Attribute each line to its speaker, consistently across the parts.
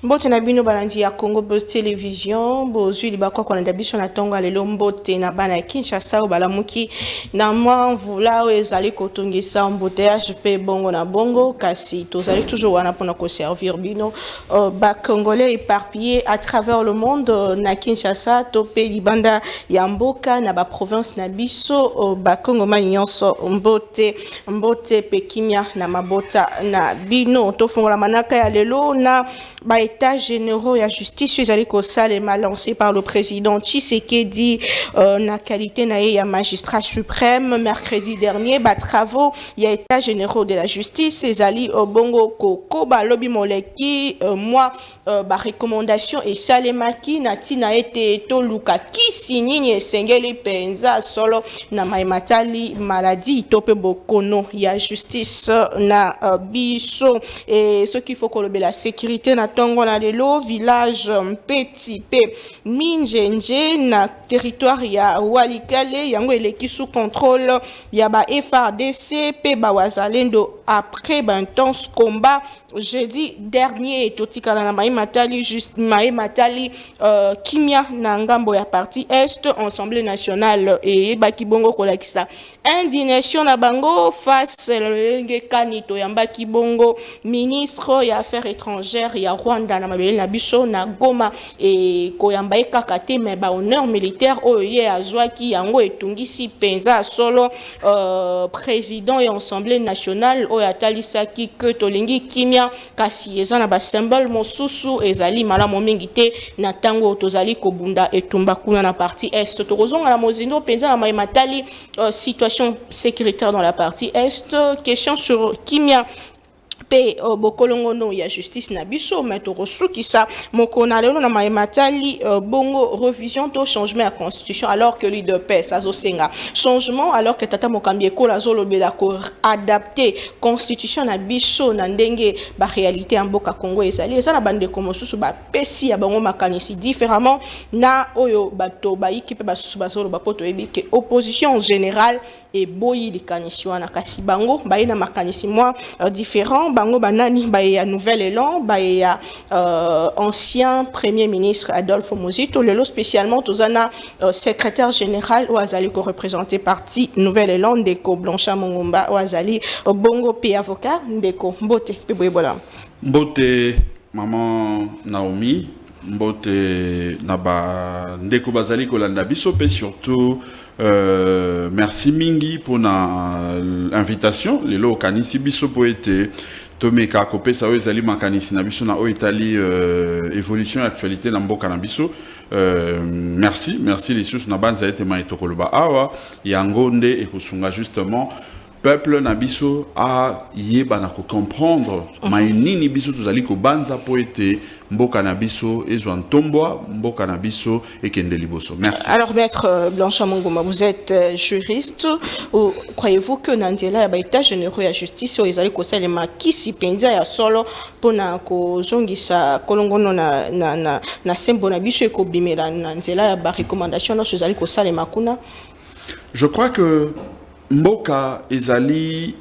Speaker 1: Mbote na bino balandi ya Congo Buzz Télévision, bozwi libakwa kwa ndabiso na tonga lelo mbote na bana ya Kinshasa o balamuki na mvula o ezali kotungisa embouteillage pe bongo na bongo kasi tozali toujours wana pona ko servir bino ba congolais éparpillés à travers le monde na Kinshasa to pe libanda ya mboka na ba province na biso ba kongomani nyonso mbote pe kimia na mabota na bino to fongola manaka ya lelo na ba état généraux ya justice ezali ko salema lancé par le président Tshisekedi na qualité na ya magistrat suprême mercredi dernier ba travaux ya état généraux de la justice ezali bongo ko ba lobi moleki moi ba recommandation et salemaki na tina ete to luka kisi nini esengeli penza solo na maimatali maladie to pe bokono ya justice na biso et ce qu'il faut que la sécurité na tongo na lelo village petit pe minjenje na territoire ya Walikale yango eleki sous contrôle ya ba FARDC pe ba wazalendo après ba intense combat jeudi dernier totikala na maimatali juste maimatali kimia na ngambo ya partie est Assemblée nationale et bakibongo kolakisa indignation na bango face lenge kanito ya bakibongo ministre ya affaires étrangères ya Rwanda na mabele na biso na Goma et koyamba kaka te mais ba honneur militaire oye azwaki yango etungisi penza solo président et Assemblée nationale oya talisaki que tolingi kimia kasi ezana ba symbole mosusu ezali malamu mingi te na tango tozali kobunda etumba kuna na partie est tokozonga na mozindo penza na maimatali situation sécuritaire dans la partie est question sur kimia pe bokolongono ya justice na biso metoro sukisa mokona lelo na maimatali bongo revision to changement à constitution alors que leader paix azosenga changement alors que tata mokambi ekola zolobela ko adapter constitution na biso na ndenge ba réalité en mboka Congo ezali eza na bande ko mosusu ba pesi ya bango makanisi différemment na oyo bato ba équipe basusu basolo bapoto ebike opposition générale et boyi likanisi wana kasi bango baye na makanisi moi différent bango banani baye ya nouvel élan baye ya ancien premier ministre Adolphe Muzito lelo spécialement tozana secrétaire général ou azali ko représenter parti nouvel élan ndeko Blancha Mongomba ou azali bongo pe avocat ndeko mbote pe boyebola
Speaker 2: mbote maman Naomi mbote naba ndeko bazali ko landa biso pe surtout merci mingi pour l'invitation. Lelo kanisi biso poete tomeka kopé sa ezali makanisi na biso na o Italie évolution et actualité na mboka na biso. Merci les sous na banza ete ma etokoloba awa yango nde ekosunga justement peuple na biso a yeba na ko comprendre mainini biso tozali ko banza poete mboka na biso ezwa ntombwa mboka na biso ekende liboso. Merci.
Speaker 1: Alors maître Blancha Mongoma, vous êtes juriste ou croyez-vous que Nandiela ya ba état généraux ya justice o ezali ko salema kisi penza ya solo pona ko zongisa kolongono na sembo na biso eko bimela Nandiela ya ba recommandation no ezali ko salema kuna?
Speaker 2: Je crois que mboka ezali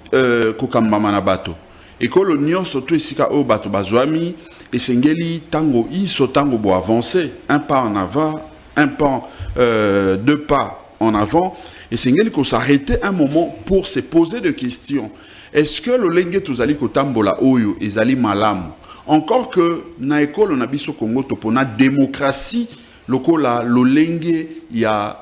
Speaker 2: kokambama na bato ekolo nyonso to esika o bato bazwami esengeli tango iso tango bo avancer un pas en avant un pas deux pas en avant esengeli ko s'arrêter un moment pour se poser des questions. Est-ce que le lenge tozali kotambola oyo ezali malamu encore que na ekolo na biso Congo topona démocratie lokola lo lenge ya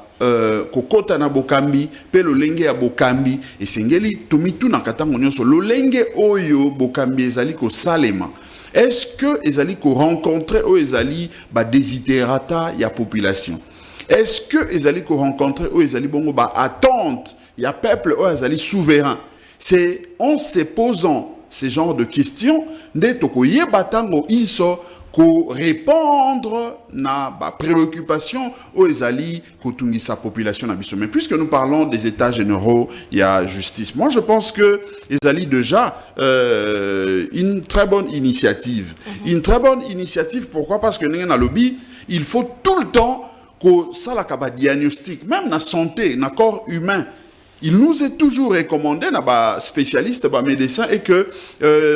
Speaker 2: kokota na bokambi pe lolenge ya bokambi esengeli tomitu na katango nyonso lolenge oyo bokambi ezali ko salema est-ce que ezali ko rencontrer o ezali ba desiderata ya population est-ce que ezali ko rencontrer o ezali bongo ba attente ya peuple o ezali souverain c'est en se posant ce genre de questions nde tokoyeba tango iso ko répondre na ba préoccupation aux ezali kotungi sa population na biso. Mais puisque nous parlons des états généraux, il y a justice. Moi je pense que ezali déjà une très bonne initiative. Une très bonne initiative pourquoi? Parce que dans lobby, il faut tout le temps que ça la kaba diagnostic même na santé, na corps humain. il nous est toujours recommandé, na spécialiste, médecin, et que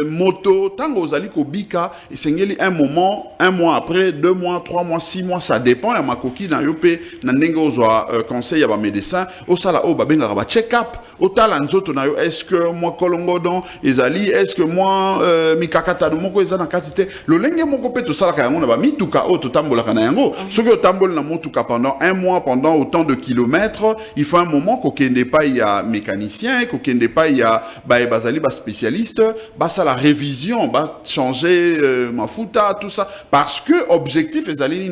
Speaker 2: moto, tango ozali kobika, et un moment, 1 mois après, 2 mois, 3 mois, 6 mois, ça dépend. Ya makoki na yope, na ndenge ozwa conseil ya médecin, osala o babenga ba check-up, otala nzoto na yo, est-ce que moi kolongodon ezali, est-ce que moi mikakata no moko ezana katite, lo lenge moko pe to sala ka yango na ba mituka o to tambola kana yango, soki o tambol na motuka pendant 1 mois, pendant autant de kilomètres, il faut un moment qu'on kende pas il y a mécanicien, qu'on kende pas il y a bazali ba spécialiste, ça la révision, changer mafuta, tout ça, parce que objectif ezali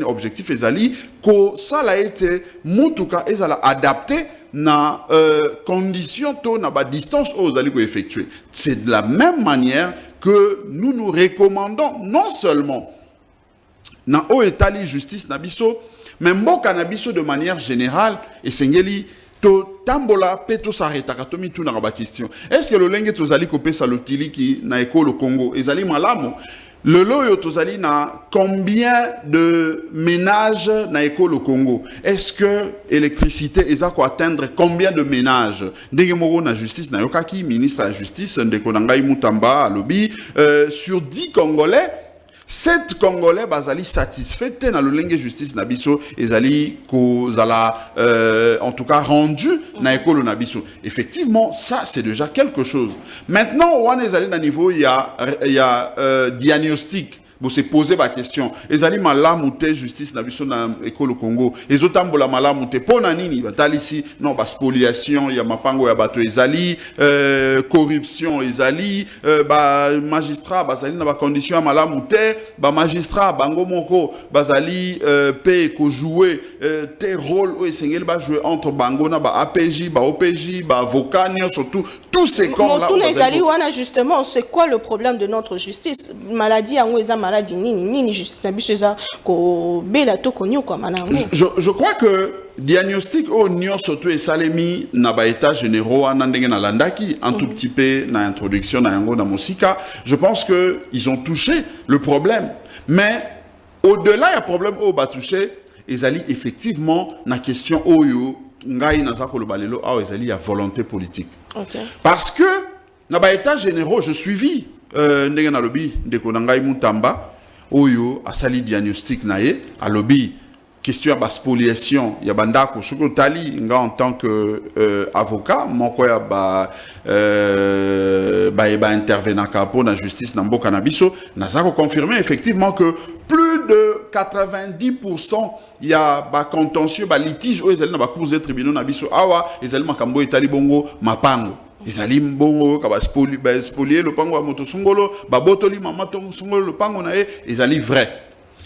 Speaker 2: que ça l'a été mutuka ezala adapté na condition to na ba distance aux allez effectuer. C'est de la même manière que nous nous recommandons non seulement na o etali justice na biso, mais mboka na biso de manière générale et sengeli to tambola peto s'arrêtaka to mitu na ba question. Est-ce que le lenge tozali kopesa lotili ki na ekolo Congo ezali malamu? Le loyo tozali na combien de ménages na ekolo Congo? Est-ce que électricité ezako atteindre combien de ménages? Ndenge moko na justice na yokaki ministre de la justice ndeko nangai Mutamba alobi sur 10 Congolais 7 Congolais bazali satisfaits na lolenge justice na biso ezali kozala en tout cas rendu na ekolo na biso. Effectivement, ça c'est déjà quelque chose. Maintenant, on ezali na niveau il y a diagnostic. Vous se posez la question. Ezali malamu te justice na biso na ekolo Congo. Ezotambola malamu te pona nini batali ici non ba spoliation ya mapango ya bato ezali corruption ezali ba magistrat bazali na ba condition malamu te ba magistrat bango moko bazali pe ko jouer te rôle o esengeli ba jouer entre bango na ba APJ ba OPJ ba avocat surtout tous ces corps là.
Speaker 1: Tous les alliés justement, c'est quoi le problème de notre justice? Maladie en maladie ni justice
Speaker 2: je crois que diagnostic au nion surtout et salemi na ba état généraux na ndenge na landaki un tout petit peu na introduction na yango na musika. Je pense que ils ont touché le problème, mais au-delà il y a problème au ba touché ils allaient effectivement na question oyo ngai naza ko lobalelo a ezali ya volonté politique.
Speaker 1: Okay.
Speaker 2: Parce que na ba état généraux je suivi ndenge na lobi ndeko ngai Mutamba oyo asali diagnostic na ye a lobi question ya spoliation ya bandako soko tali nga en tant que avocat moko ya intervenaka pour la justice na mboka na biso naza ko confirmer effectivement que plus de 90% il y a ba contentieux ba litige o ezali na ba cours de tribunaux na biso awa ezali makambo etali bongo mapango ezali mbongo ka ba spolier le pango ya moto songolo ba botoli mama to songolo le pango na e ezali vrai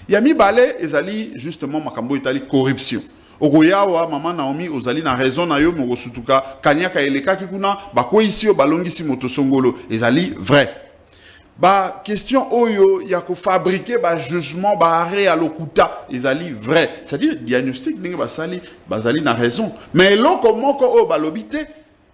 Speaker 2: ya mibale ezali justement makambo etali corruption okoyawa mama Naomi ozali na raison na yo moko sutuka kanyaka elekaki kuna bakoisi yo balongisi moto songolo ezali vrai. Ba question oyo ya ko fabriquer ba jugement ba arrêt à lokuta ezali vrai, c'est-à-dire diagnostic ninga basali bazali na raison, mais loko moko o balobité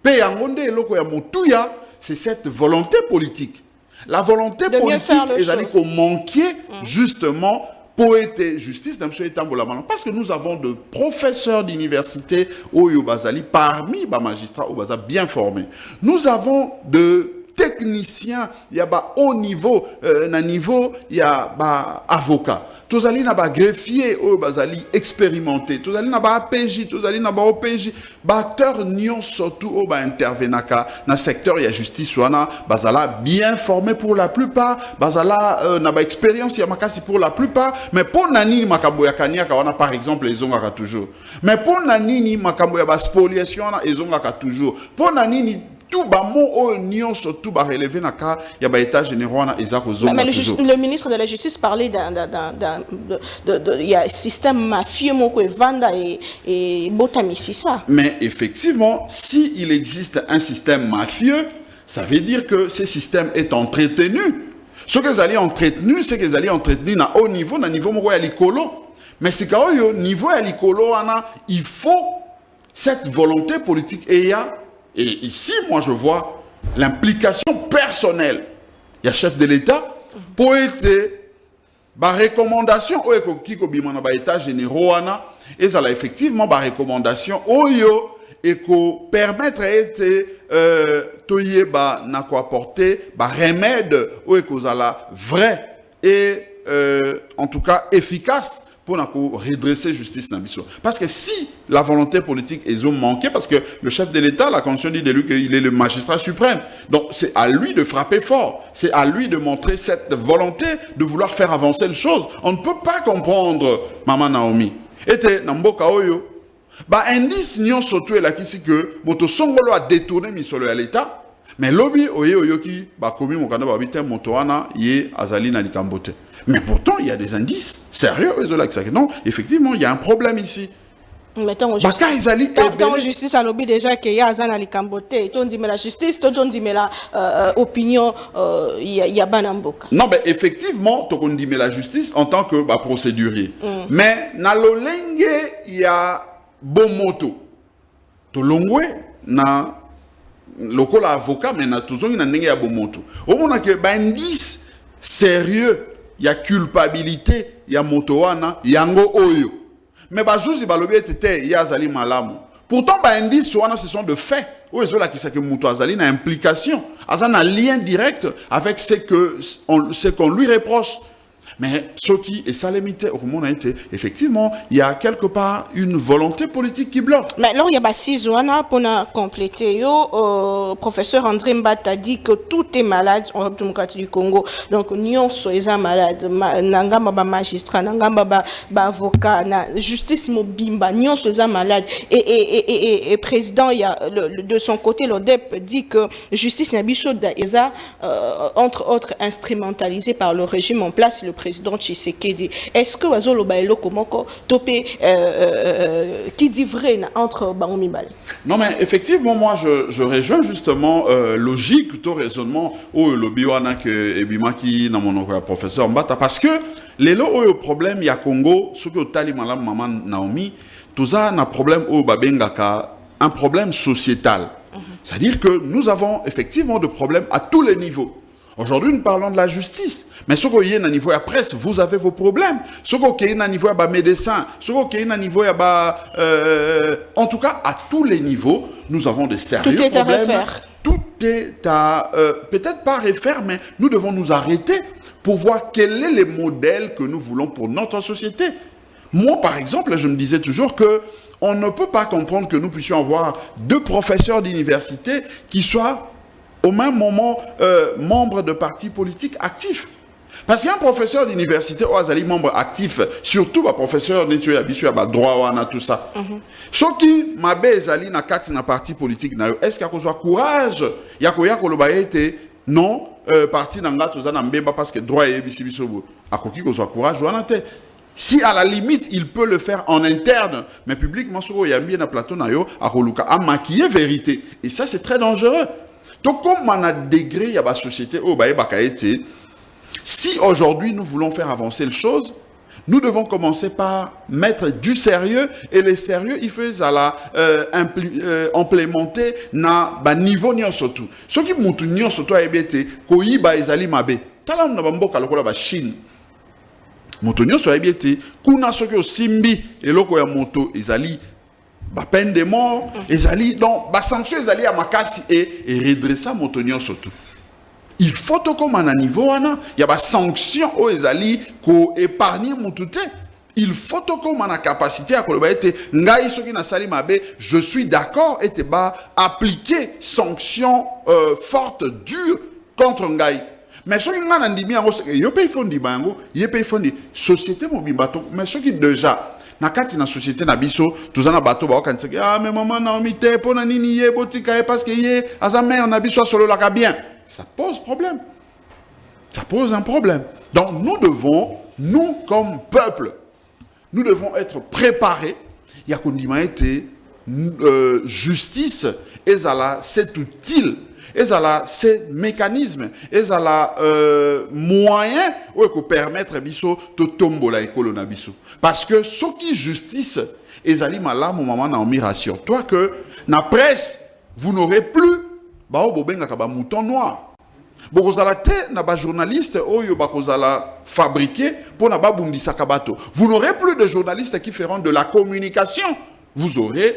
Speaker 2: pe yangonde loko ya motuya, c'est cette volonté politique. La volonté politique ezali ko manquer justement pour être justice parce que nous avons de professeurs d'université oyo bazali parmi ba magistrats ou baza bien formés. Nous avons de technicien, il y a ba haut niveau, na niveau, il y a ba avocat. Tozali na ba greffier, ou bazali expérimenté. Tozali na ba APJ, tozali na ba OPJ. Ba acteur nion surtout ou ba intervenaka na secteur ya justice wana bazala bien formé pour la plupart. Bazala na ba expérience ya makasi pour la plupart. Mais pour nani makambo ya kaniaka wana par exemple les ongaka toujours. Mais pour nani makambo ya ba spoliation wana les ongaka toujours. Pour nani tout bamo nion surtout ba relever na ka ya ba état généraux na ezako zone.
Speaker 1: Mais le ministre de la justice parlait il y a un système mafieux moko vanda et botami ça.
Speaker 2: Mais effectivement, si il existe un système mafieux, ça veut dire que ce système est entretenu. Ce que vous allez entretenu, c'est que vous allez entretenu na haut niveau, na niveau moko ya likolo. Mais c'est quand au niveau ya likolo il faut cette volonté politique et ici, moi, je vois l'implication personnelle. Il y a chef de l'État pour être ma recommandation au état généraux et ça là effectivement ma recommandation oyo et ko permettre été toyeba na ko apporter ba remède ou ekozala vrai et en tout cas efficace pour redresser justice nabiso. Parce que si la volonté politique est manquée, parce que le chef de l'État, la Constitution dit de lui qu'il est le magistrat suprême, donc c'est à lui de frapper fort, c'est à lui de montrer cette volonté de vouloir faire avancer les choses. On ne peut pas comprendre Maman Naomi. Et Namboka Oyo, bah indice nyon surtout est là qui c'est que moto songolo a détourné misolo à l'État, mais lobby oyo qui bah commis mon canada babite motoana yé azali na likambote. Mais pourtant, il y a des indices sérieux. Non, effectivement, il y a un problème ici.
Speaker 1: Mais tant justice a lobby déjà qu'il y a Azana Likambote. On dit mais la justice, on dit mais la opinion, il y a Banamboka.
Speaker 2: Non, mais effectivement, on dit mais la justice en tant que procédurier. Mais na lolenge il y a bon moto. To longwe na lokola avocat mais na toujours il y a bon moto. Au moment que indice sérieux. Il y a culpabilité, il y a motoana, il y a ngo oyo. Mais bazouzi balobi etete il y a zali malamu. Pourtant ba indice ce sont de faits. Oyo la qui sait que moto azali na implication, azana lien direct avec ce qu'on lui reproche. Mais ce qui est ça limité au moment effectivement, il y a quelque part une volonté politique qui bloque.
Speaker 1: Mais alors il y a six ans pour compléter. Professeur André Mbata a dit que tout est malade en République démocratique du Congo. Donc nous sommes malades. Nangamba ba magistrat, nangamba ba avocat, na justice mobimba, nous sommes malades. Et président, il y a de son côté l'ODEP dit que justice nabichoda eza entre autres instrumentalisée par le régime en place. Le président Tshisekedi. Est-ce que Wazolo Baelo Komoko topé qui dit vrai entre Baomi Bal?
Speaker 2: Non mais effectivement moi je rejoins justement logique tout raisonnement au lobby wana que ebima qui dans mon professeur Mbata parce que les lots au problème il y a Congo ce que tali malam maman Naomi tout ça na problème au babengaka un problème sociétal. C'est-à-dire que nous avons effectivement des problèmes à tous les niveaux. Aujourd'hui, nous parlons de la justice. Mais ce qu'il y a à niveau de la presse, vous avez vos problèmes. Ce qu'il y a à niveau de médecins, ce qu'il y a à niveau de... en tout cas, à tous les niveaux, nous avons des sérieux problèmes.
Speaker 1: Tout est à refaire.
Speaker 2: Tout est à... peut-être pas refaire, mais nous devons nous arrêter pour voir quel est le modèle que nous voulons pour notre société. Moi, par exemple, je me disais toujours que on ne peut pas comprendre que nous puissions avoir deux professeurs d'université qui soient au même moment membres de partis politiques actifs. Parce qu'un professeur d'université, ou un membre actif, surtout un professeur d'études habitué à droit ou à tout ça. Ce qui m'a bezali na kati na parti politique, est-ce qu'il y a soit courage? Il y a non, parti nanga tout ça na mbeba parce que droit et bisibisobo. A koki ko soit courage ou anate. Si à la limite, il peut le faire en interne, mais publiquement, sur Yambi na plateau na yo, a koluka a maquiller vérité. Et ça, c'est très dangereux. Donc, comme on a dégré, il y a la société, si aujourd'hui nous voulons faire avancer les choses, nous devons commencer par mettre du sérieux, et le sérieux, il faut implémenter na niveau nyon surtout. Ce qui monte nyon surtout à EBT, koyi ba ezali mabe. Tala na bamboka lokola ba Chine. Moto nyon so EBT, kuna soki osimbi eloko ya moto ezali ba peine de mort, ezali donc ba sanction ezali à makasi et redresser motonnion surtout. Il faut que comme à niveau ana, il y a ba sanction o ezali ko épargner moutouté. Il faut que comme a capacité à koloba ete ngai soki na sali mabe, je suis d'accord et te ba appliquer sanction forte dure contre ngai. Mais ce qui est en dimi yango, yo pe fondi bango, ye pe fondi société mobimba to, mais ce qui déjà na kati na société na biso tuzana bato ba okanise ah mais maman Naomi te pona nini ye botika parce que ye azamé na biso solo la bien. Ça pose problème. Ça pose un problème. Donc nous devons, nous comme peuple, nous devons être préparés. Il y a qu'on dit justice et ça c'est utile. Et ça c'est mécanisme. Et ça moyen pour permettre biso to tombo la école na biso. Parce que ce qui justice et zali malam maman Naomi rassure-toi que na presse vous n'aurez plus ba obobenga ka ba mouton noir. Bokozala te na ba journaliste oyo bakozala fabriquer pour na ba bundisa kabato. Vous n'aurez plus de journalistes qui feront de la communication. Vous aurez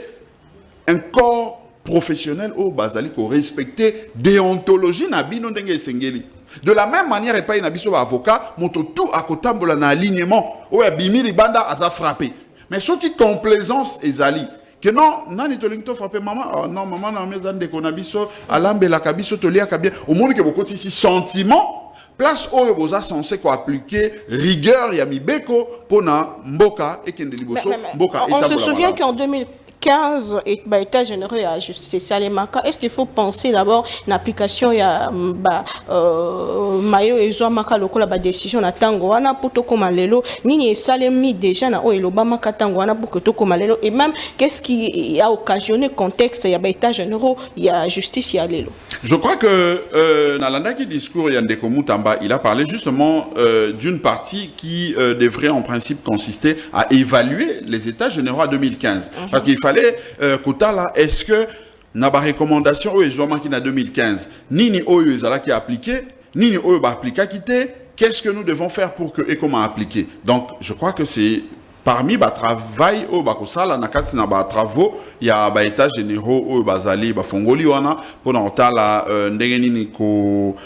Speaker 2: un corps professionnel au bazali ko respecter déontologie na bino ndenge esengeli. De la même manière, et pas un avocat, moto tout à côté de l'alignement, où il bimi libanda a frappé. Mais ce qui complaisance ezali, que non, nani to lingto frappé maman, non maman na maison de konabiso, alambe la kabiso to lia kabia, au monde que beaucoup ici sentiment, place où vous êtes censé appliquer rigueur ya mibeko pour na mboka et kende liboso mboka.
Speaker 1: On se souvient qu'en 2015, l'État général a ajusté ça les marques. Est-ce qu'il faut penser d'abord l'application ya mayo et zo maka lokola ba décision na tango wana pour to komalelo nini salemi déjà na o eloba maka tango wana pour que to komalelo et même qu'est-ce qui a occasionné contexte ya ba État général ya justice ya lelo.
Speaker 2: Je crois que Nalanda qui discours Yandeko Mutamba, il a parlé justement d'une partie qui devrait en principe consister à évaluer les États généraux à 2015. Parce qu'il fallait Kota là, est-ce que na ba recommandation ou ezoma qui na 2015 nini oyo ezala qui appliqué nini oyo ba appliquer quitté, qu'est-ce que nous devons faire pour que et comment appliquer. Donc je crois que c'est parmi ba travail au ba kosala na kati na ba travaux il y a ba états généraux au bazali ba fongoli wana pour na otala ndenge nini ko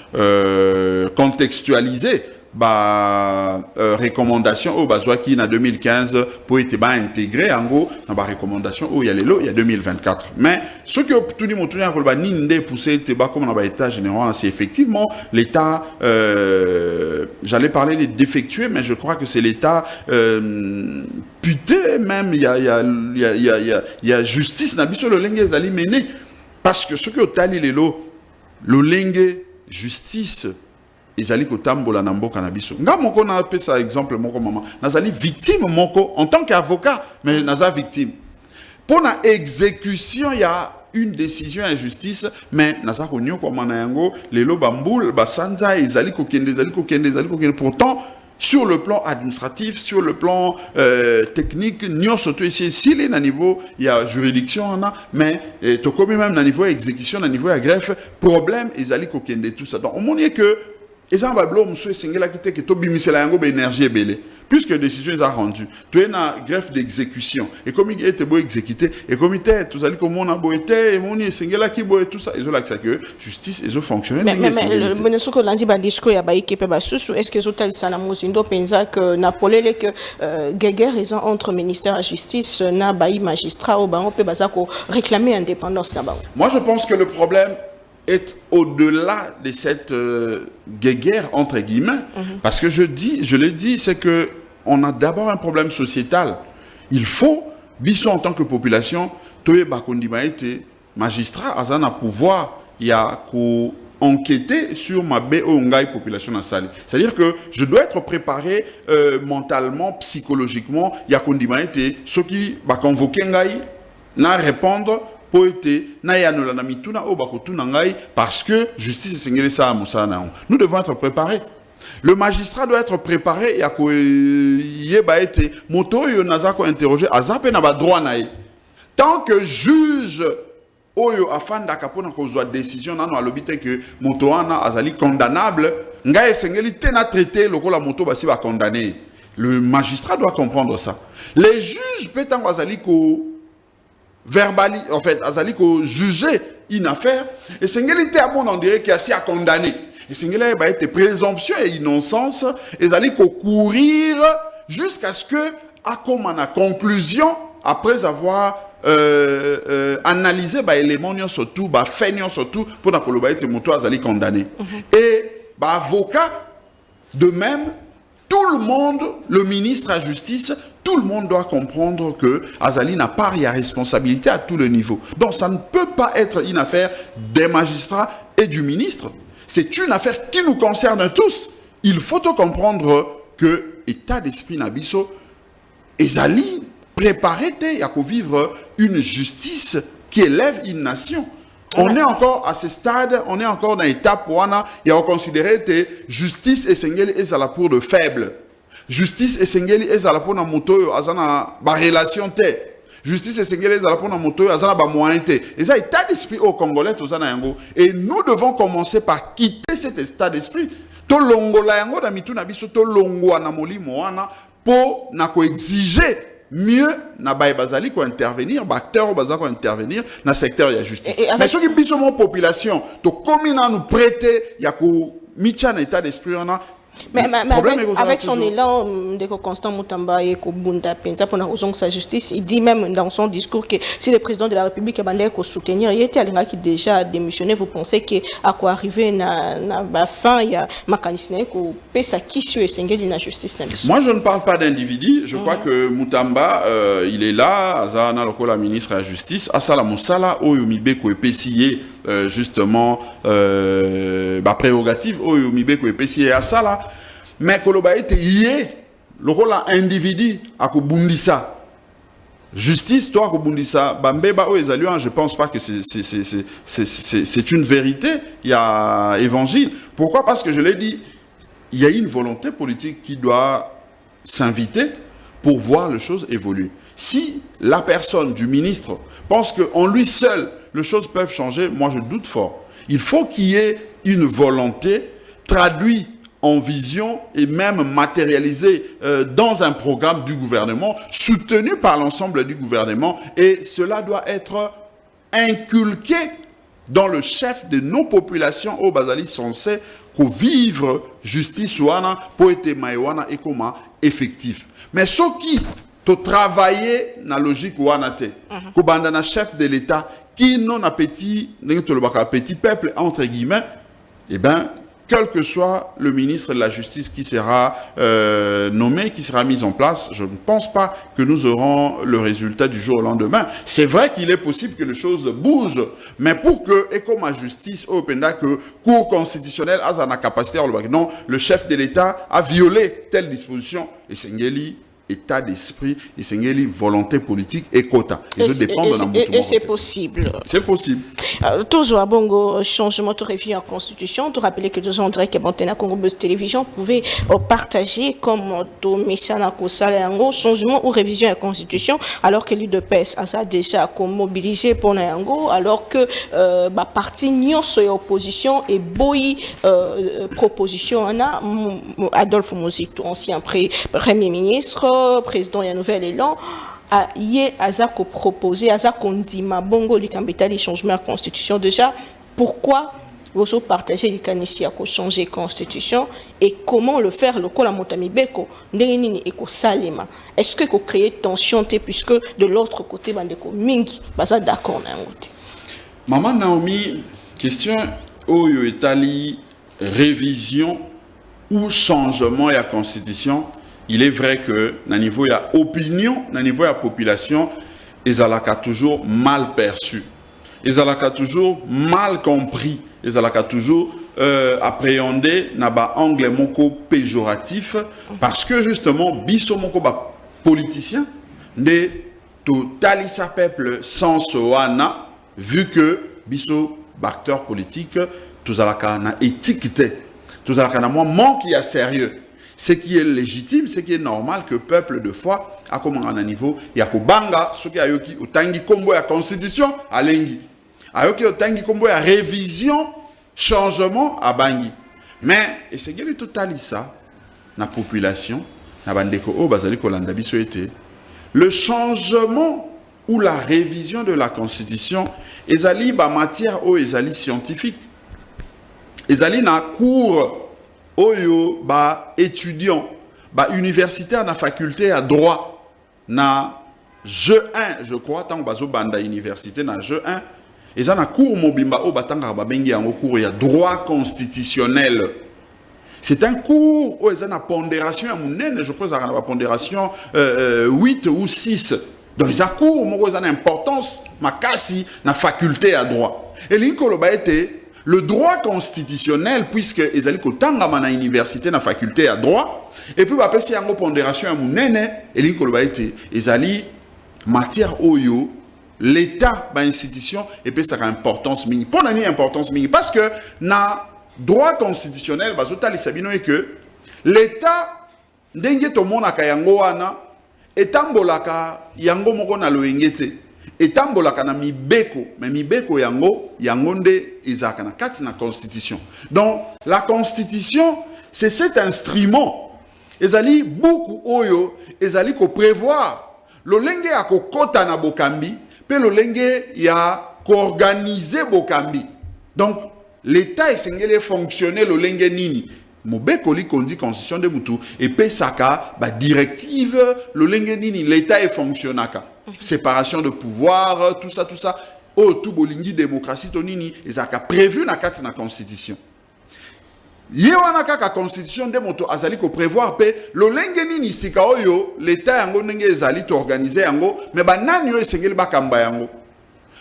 Speaker 2: contextualiser ba recommandation au bazwa qui na 2015 pour être ba intégré en gros na ba recommandation au ya lelo il y a 2024. Mais ce que tout le monde tourne à ba ninde pousser te ba comme na ba état général, c'est effectivement l'état j'allais parler des défectueux, mais je crois que c'est l'état putain même il y a justice na biso le lenge zali mené parce que ce que tali lelo le lenge justice ezali kotambola na mboka na biso nga moko na pesa exemple moko mama nazali victime moko en tant qu'avocat mais naza victime pour na exécution ya une décision injustice mais naza konyo kwa mana yango lelo bambul basanza ezali kokende pourtant sur le plan administratif, sur le plan technique, nous surtout ici, s'il est à niveau, il y a juridiction, mais tout comme même à niveau exécution, à niveau greffe, problème, ils allaient kokende tout ça. Donc, on montre que les gens vont monsieur Sengela qui était que tout bimisela yango énergie belé. Puisque la décision est rendue, tu es dans greffe d'exécution. Et comme il était beau exécuté, et comme il était, tout ça, comme on a beau été, et mon Sengela qui beau et tout ça, ils ont l'accès que justice, ils ont fonctionné.
Speaker 1: Mais le ministre que l'on ba discours ya ba équipe ba susu, est-ce que les hôtels sana musindo pensa que Napolele que guerre raison entre ministère de la justice na ba magistrat au ba on peut bazako réclamer indépendance là-bas.
Speaker 2: Moi je pense que le problème est au-delà de cette guerre entre guillemets, parce que je l'ai dit, c'est que on a d'abord un problème sociétal. Il faut, biso en tant que population, toye bakondima été magistrat azana pouvoir ya ko enquêter sur ma BONGAI population nationale. C'est-à-dire que je dois être préparé mentalement, psychologiquement, ya kondima été ceux qui va convoquer ngai na répondre parce que justice est sengeli ça musana. Nous devons être préparés. Le magistrat doit être préparé et à quoi yeba été moto yo nazako interroger azape na ba droit nae. Tant que juge oyo afanda kapona kozwa décision nano alobite que moto ana azali condamnable ngai sengeli tena traité lokola moto basi ba condamné. Le magistrat doit comprendre ça. Les juges peut-être azali ko verbali, en fait, azali ko juger une affaire, et sengeli te amon on dirait qu'il y a si à condamner. Et sengeli ba été présomption et innocence, et azali ko courir jusqu'à ce que, à comme en conclusion, après avoir analysé ba éléments surtout, ba fait surtout, pour na koloba ete moto azali condamné. Et ba avocat, de même, tout le monde, le ministre à justice, tout le monde doit comprendre que Azali n'a pas de responsabilité à tous les niveaux. Donc ça ne peut pas être une affaire des magistrats et du ministre. C'est une affaire qui nous concerne tous. Il faut comprendre que l'état d'esprit Nabiso, Azali préparé à vivre une justice qui élève une nation. On est encore à ce stade, on est encore dans l'étape où on a considéré que justice et sengeli est à la pour de faible. Justice et sengeli est à la pour na moto azana ba relation te. Justice et sengeli est à la pour na moto azana ba moyen te. Et ça état d'esprit au Congolais tout ça na yango. Et nous devons commencer par quitter cet état d'esprit. To longola yango na mitu na biso to longwa na molimo wana po na ko exiger mieux na baye bazali ko intervenir ba acteur bazali ko intervenir na secteur ya justice mais ce qui biso mon population to komi na nous prêter ya ko micha na état d'esprit on a.
Speaker 1: Mais avec son élan, de Constant Moutamba et Kobunda Penza pour la raison de sa justice, il dit même dans son discours que si le président de la République a bandé pour soutenir, il était à qui déjà démissionné. Vous pensez qu'à quoi arriver na fin, il y a mécanisme qui peut s'acquitter sur la justice.
Speaker 2: Moi, je ne parle pas d'individu. Je crois que Moutamba, il est là, Azana Lokola ministre de la Justice, Asala Moussala, Oyomibe Koepesiye, justement, prérogative, Oyomibe Koepesiye, Asala. Mais Koloba était yé, le rôle individu à Kobundisa. Justice, toi, Kobundisa, Bambeba, je pense pas que c'est une vérité. Il y a évangile. Pourquoi? Parce que je l'ai dit, il y a une volonté politique qui doit s'inviter pour voir les choses évoluer. Si la personne du ministre pense qu'en lui seul, les choses peuvent changer, moi je doute fort. Il faut qu'il y ait une volonté traduite en vision et même matérialisé dans un programme du gouvernement, soutenu par l'ensemble du gouvernement, et cela doit être inculqué dans le chef de nos populations au Bazali censé qu'on vivre justice ouana, poété maïwana et comment effectif. Mais ce qui te travailler na logique ouana te, qu'on bandana chef de l'État qui non appétit, petit peuple entre guillemets, eh ben quel que soit le ministre de la Justice qui sera nommé, qui sera mis en place, je ne pense pas que nous aurons le résultat du jour au lendemain. C'est vrai qu'il est possible que les choses bougent, mais pour que, et comme la justice au Penda, que Cour constitutionnelle a la capacité, non, le chef de l'État a violé telle disposition, et Sengeli, état d'esprit, et Sengeli, volonté politique et quota. Et
Speaker 1: c'est possible.
Speaker 2: C'est possible.
Speaker 1: Toujours à Bongo, changement de révision en constitution, de rappeler que toujours on dirait que Bantena Congo Buzz Télévision pouvait partager comme tout Messana Kosala Yango, changement ou révision en constitution, alors que l'UDPS a déjà mobilisé pour Yango, alors que parti Nyos et opposition et Boy proposition on a Adolphe Mozito, ancien premier ministre, président et nouvel élan. Yé Azako proposé, Azako Ndima Bongo l'Ikambita des changements de la constitution. Déjà, pourquoi vous partagez les canissi à changer la constitution et comment le faire le col à Montamibeko, Ndenini et Salema? Est-ce que vous créez tension puisque de l'autre côté, Bandeko Mingi, Baza d'accord n'angote?
Speaker 2: Maman Naomi, question Oyo Etali, révision ou changement de la constitution. Il est vrai que, à niveau de l'opinion, à niveau de la population, ils ont toujours mal perçu. Ils ont toujours mal compris. Ils ont toujours appréhendé dans un angle moko péjoratif parce que justement, biso moko politicien, ne totalisa peuple sans soana, vu que biso acteur politique, tous na étiqueté, tous na manque à sérieux. Ce qui est légitime, ce qui est normal que le peuple de foi a comme un niveau, il y a banga, ce qui a eu qui tangi combo la constitution à lengi, ayoki tangi combo la révision, changement à bangi. Mais et c'est que total ça, la population, na bandeko o bazali kolanda biso été, le changement ou la révision de la constitution, ezali ba matière o ezali scientifique, ezali na cours Oyo, étudiant, universitaire na faculté à droit, na jeu 1, je crois, tant que banda université na jeu 1, et ça na cours mobimba o batanga babengi en cours il y a droit constitutionnel. C'est un cours où ils ont une pondération, je crois qu'ils ont une pondération 8 ou 6. Donc ils ont un cours où ils ont une importance, ma kasi na faculté à droit. Et l'incoloba était le droit constitutionnel, puisque ils allaient qu'au na université, na faculté à droit, et puis après c'est une pondération à mon nene, et l'incoloba était, ils allaient matière oyo, l'État, institution, et puis ça a importance mini. Pour une importance mini, parce que na droit constitutionnel, bazotali sabino est que l'État, ndenge to monaka yango wana, etambolaka yango moko na loengete. Etambolaka na mibeko, mais mibeko yango nde izaka na kati na constitution. Donc la constitution, c'est cet instrument. Ezali beaucoup oyo, ezali ko prévoir lolenge ya kokota na bokambi pe lolenge ya koorganiser bokambi. Donc l'état esengeli fonctionner lolenge nini mobeko li kondi constitution de mutu et pe saka ba directive lolenge nini l'état est fonctionnaka séparation de pouvoir tout ça oh tout bolingi démocratie to nini ezaka prévu na kati na constitution. Yewana kaka constitution de moto azali ko prévoir pe lolenge nini sika oyo l'état yango ndenge ezali to organiser yango mais ba nani yo esengeli bakamba yango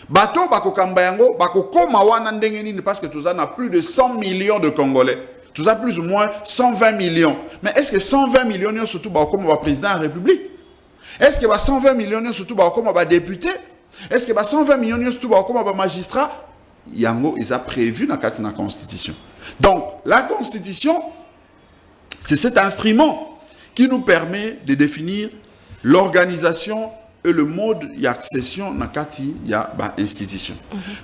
Speaker 2: bato bakokamba yango bakokoma wana ndenge nini parce que tout ça n'a plus de 100 millions de Congolais. Tout ça plus ou moins 120 millions. Mais est-ce que 120 millions surtout comme le président de la République? Est-ce que 120 millions surtout comme le député? Est-ce que 120 millions surtout comme le magistrat? Yango, ils ont prévu dans la Constitution. Donc, la Constitution, c'est cet instrument qui nous permet de définir l'organisation et le mode d'accession dans la institution.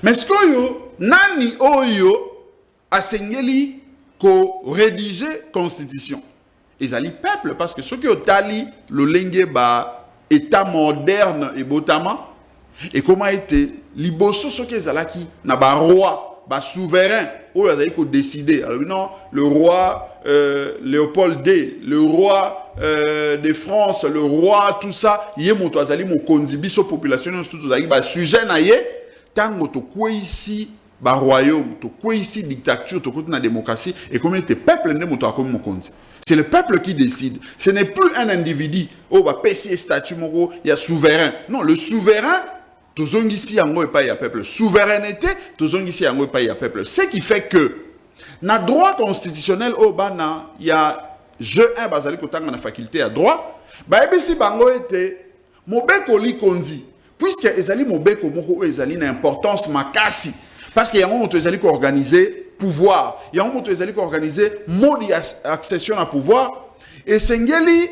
Speaker 2: Mais ce que yo, nani oyo asengeli ko rédiger constitution. Ils allaient peuple parce que ceux qui ont tali le lenge ba état moderne et botama et comment était liboso ceux qui zalaki na ba roi ba souverain ou ils allaient ko décider. Alors non, le roi Léopold II, le roi de France, le roi tout ça, yé moto azali mo kondi biso population tout zali ba sujet na yé tango to ko ici ba royaume, to quoi ici dictature, to quoi na démocratie, et combien de peuples ne moto comme mon compte. C'est le peuple qui décide. Ce n'est plus un individu. Oh bah PC statut moko, il y a souverain. Non, le souverain, to zongi ici yango et pas il y a peuple. Souveraineté, to zongi ici yango et pas il y a peuple. Ce qui fait que na droit constitutionnel oh bah na il y a je un bazali kotanga na faculté à droit. Bah ebisi bango était mobeko li kondi. Puisque ezali mobeko moko ezali na importance makasi. Parce qu'il y a un moment où ils allaient organiser pouvoir. Il y a un moment où ils allaient organiser mode d'accession à pouvoir. Et Sengeli,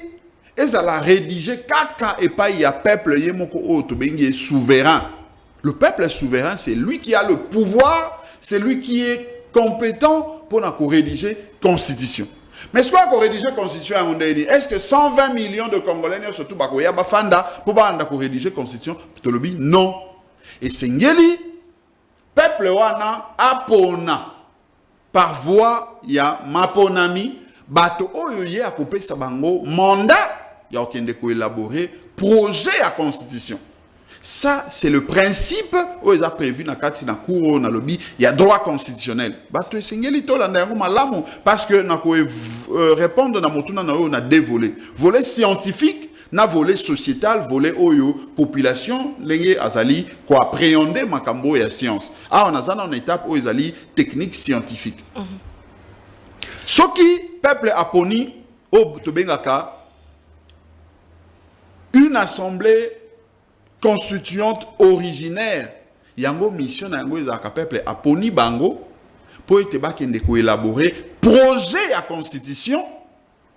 Speaker 2: ils allaient rédiger kaka et pas il y a peuple, il y a souverain. Le peuple souverain, c'est lui qui a le pouvoir, c'est lui qui est compétent pour rédiger constitution. Mais est-ce qu'on rédiger constitution à un est-ce que 120 millions de Congolais, surtout Bakoya Bafanda, pour rédiger constitution? Non. Et Sengeli, peuple wana apona par voie ya maponami bato oyo ye akopesa bango mandat ya okende ko élaborer projet à constitution. Ça c'est le principe où ils a prévu na kati na cour na lobby il y a droit constitutionnel. Bato esengeli to landa yango malamu parce que na ko répondre na motuna na oyo na deux volets. Volet scientifique na volet sociétal, volet oyo population lenge azali ko appréhender makambo ya science. Ah on a ça dans une étape où azali technique scientifique. Soki peuple aponi au tobengaka une assemblée constituante originaire. Yango mission na yango ezaka peuple aponi bango pour ete bakende ko élaborer projet à constitution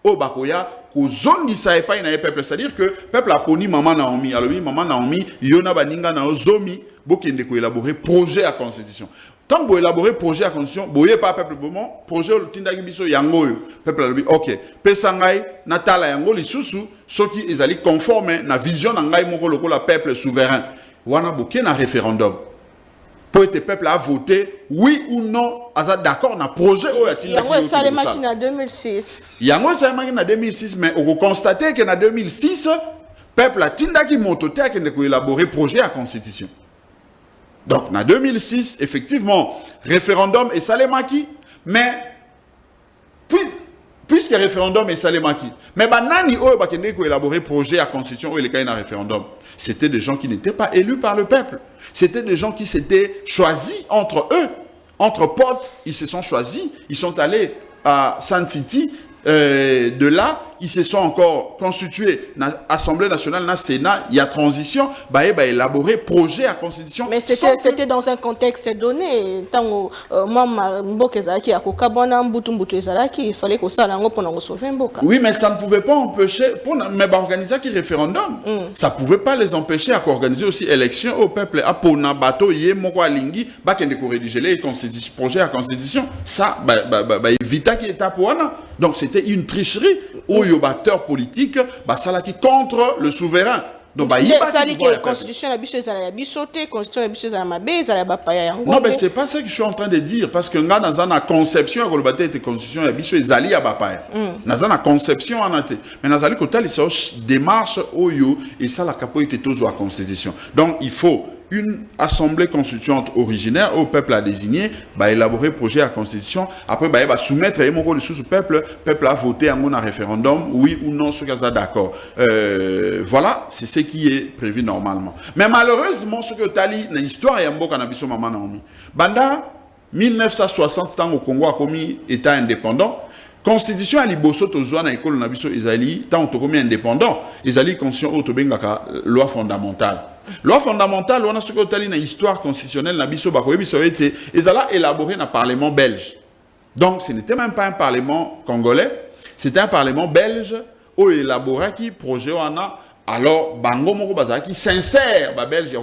Speaker 2: au bakoya kozongisa epai na peuple, c'est-à-dire que peuple a poni maman Naomi, alors oui maman Naomi yona baninga na zomi bokende ko élaborer projet à constitution. Tant que vous élaborez projet à constitution, boye pas peuple bon projet le tindaki biso yango yo peuple a dit OK pesangai natala yango lisusu soki ezali conforme na vision na ngai moko lokola peuple souverain wana boke na référendum pour être peuple a voté oui ou non aza d'accord na projet o ya tindaki
Speaker 1: yango esalemaki na 2006
Speaker 2: yango esalemaki na 2006 mais on constate que na 2006 peuple a tindaki moto te akende ko élaborer projet à constitution. Donc, en 2006, effectivement, référendum et salemaki, mais puisque référendum et salemaki, mais banani o bakende ko élaborer projet à constitution ou les cas na référendum, c'était des gens qui n'étaient pas élus par le peuple. C'était des gens qui s'étaient choisis entre eux, entre potes, ils se sont choisis, ils sont allés à San City, de là, ils se sont encore constitués dans l'Assemblée nationale, dans le Sénat, il y a transition, élaborer projet à constitution.
Speaker 1: Mais c'était dans un contexte donné. Tant il fallait que ça pour sauver Mboka.
Speaker 2: Oui, mais ça ne pouvait pas empêcher, mais organiser un référendum, ça ne pouvait pas les empêcher à organiser aussi élection au peuple. À Pona, Bato, Yé, Moko, Alingi, Bakende rédiger les projets à constitution. Ça, évita qui est à Poana. Donc c'était une tricherie. Au yobateur politique, ça là qui contre le souverain. Donc,
Speaker 1: ça dit que la constitution, la biso, la bisoté, constitution, la biso, la mabé, la bapaya.
Speaker 2: Non, mais c'est pas ça que je suis en train de dire. Parce que dans la conception, la constitution, la biso, les alliés à bapaya. Dans la conception, en été. Mais dans la côté, il démarche au yo, et ça, la capote est toujours à la constitution. Donc, il faut une assemblée constituante originaire au peuple a désigné, élaborer projet à la constitution, après soumettre le peuple a voté en un référendum, oui ou non, ce qu'ils sont d'accord. Voilà, c'est ce qui est prévu normalement. Mais malheureusement, ce que tu as dit, dans l'histoire, il y a un peu de maman Naomi. Banda, 1960, tant au Congo a commis État indépendant, constitution à Liboso, Tozoa, na école Nabiso, Isali, tant au commis indépendant, Isali, constitution, Otobengaka, loi fondamentale. Loi fondamentale, on a ce que tu as dit dans l'histoire constitutionnelle, Nabiso, Bakoyebiso, été, Isala élaboré dans le Parlement belge. Donc, ce n'était même pas un Parlement congolais, c'était un Parlement belge, où élaboré qui projet on a. Alors, Bango Moko Bazaki, sincère, Belge,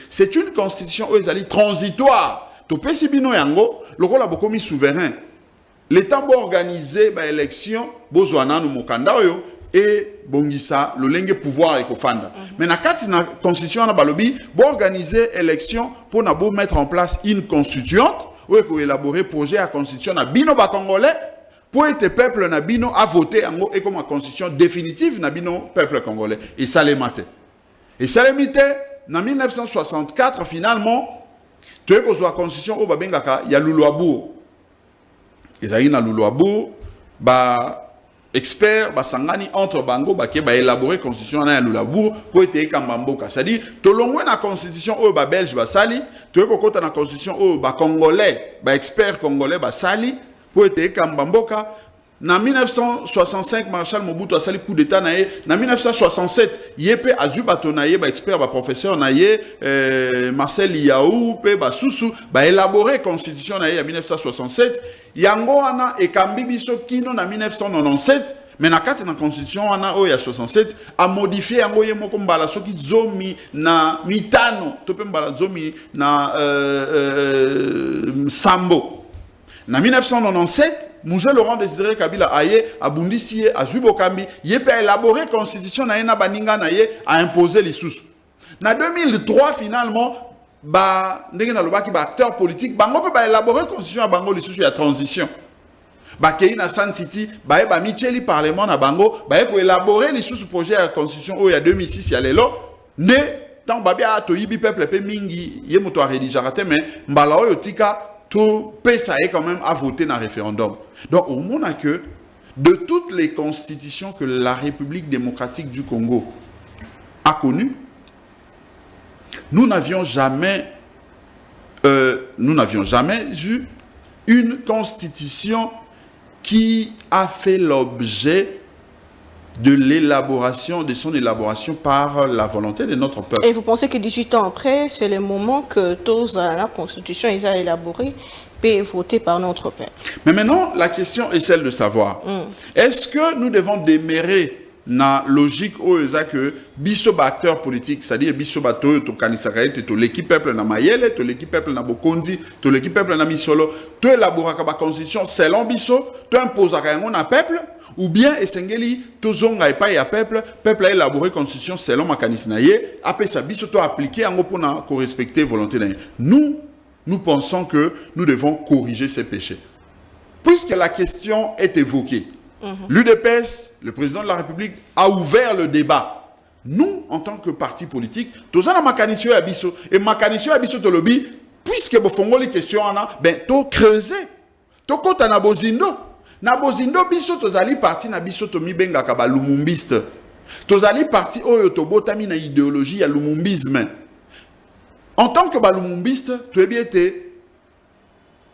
Speaker 2: c'est une constitution où ils allaient transitoire. Topé Sibino Yango, le rôle a beaucoup mis souverain. L'État va organiser l'élection, Bozouana, Mokanda, et Bongissa, le lingue pouvoir et Kofanda. Mais dans la constitution, on a organiser l'élection pour mettre en place une constituante, pour élaborer projet à constitution, na bino ba congolais, pour être peuple na bino a voté et comme constitution définitive na bino peuple congolais. Et ça les maté. Et ça les maté, en 1964, finalement, tu es la constitution au Babengaka, il y a Loulouabou. Et ça y est, Loulouabou, expert, sangani entre Bango, qui a élaboré la constitution à Loulouabou pour être Kambamboka. C'est-à-dire, tu as la constitution au Belge, Sali, tu as la constitution au Congolais, expert congolais, Sali, pour être Kambamboka. En 1965, Marshal Mobutu a sali coup d'état. En 1967, Yépe Azubato naye, expert, professeur naye, Marcel Yaou, Sousou, élaboré la constitution naye en 1967. Yango ana et Kambibiso Kino en 1997. Mais dans la constitution, on a 67 a modifié yango yemo kombala soki zomi na mitano, topé mbala zomi na Sambo. En 1997, Mouze Laurent Désiré Kabila aye abundisi a Zubokambi yé peut élaborer constitution na yena baninga na ye a imposer les sous. En 2003 finalement ndenge na lobaki acteur politique bango peut élaborer constitution à bango les sous ya transition. Kei na San City Micheli parlement na bango pour élaborer les sous projet à constitution il y a 2006 ya lelo ne tant babia to yibi peuple pe mingi yé moto a rédiger mais mbala oyo tika tout PSA est quand même à voter dans le référendum. Donc, au monde que de toutes les constitutions que la République démocratique du Congo a connues, nous n'avions jamais eu une constitution qui a fait l'objet de son élaboration par la volonté de notre peuple.
Speaker 1: Et vous pensez que 18 ans après, c'est le moment que tous la constitution ils ont élaboré et voté par notre peuple.
Speaker 2: Mais maintenant, la question est celle de savoir, est-ce que nous devons démérer na logique que biso acteur politique, c'est-à-dire biso bato to kanisakaye to l'équipe peuple na mayele, to l'équipe peuple na bokondi, to l'équipe peuple na misolo, to élaborer la constitution selon biso, to imposer na peuple, ou bien esengeli to zonga et pas ya peuple a élaboré constitution selon makanisme na ye, après ça biso to appliquer en pour na respecter volonté na ye. Nous pensons que nous devons corriger ces péchés. Puisque la question est évoquée, l'UDPS, le président de la République, a ouvert le débat. Nous, en tant que parti politique, tous en makanisio abisso et makanisio abisso de lobby, puisque vous font les questions, to creuser, to kota na bozindo biso tozali parti na biso to mi benga kaba lumumbiste, tozali parti oyo to botami na idéologie ya lumumbisme. En tant que balumumbiste, tu es bien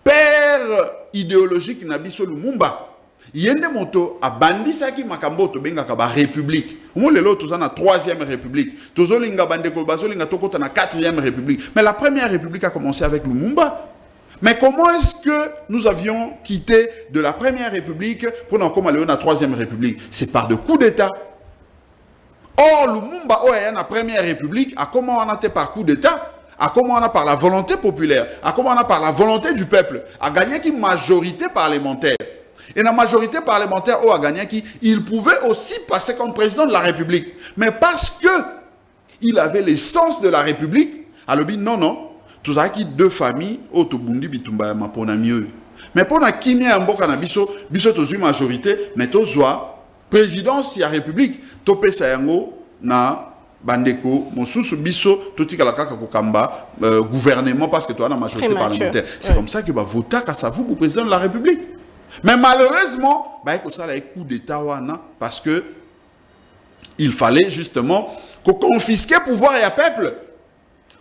Speaker 2: père idéologique na biso lumumba. Yende moto a bandisaki makambo to benga kaba république. Omo lelo toza na 3e république. Tozolinga bandeko bazolinga tokota na 4e république. Mais la première république a commencé avec Lumumba. Mais comment est-ce que nous avions quitté de la première république pour nous aller dans la 3e république? C'est par de coups d'état. Or Lumumba a la première république a comment on a été par coup d'état? À comment on a par la volonté populaire? À comment on a par la volonté du peuple? A gagné une majorité parlementaire. Et la majorité parlementaire a gagné il pouvait aussi passer comme président de la République. Mais parce que il avait l'essence de la République. Alors, non, non. Tout ça qui deux familles, Otobundi, Bitumba, Mapona mieux. Mais pour la Kimi et Mboka na biso, biso tozu majorité, mais tozwa présidence ya République. Topé Sayango na Bandeko, Mosusu biso, Toti Kalakaka Kokamba, gouvernement parce que toi, la majorité parlementaire. C'est comme ça que va voter à vous pour président de la République. Mais malheureusement, bah, ça a un coup d'État parce que il fallait justement confisquer le pouvoir et le peuple.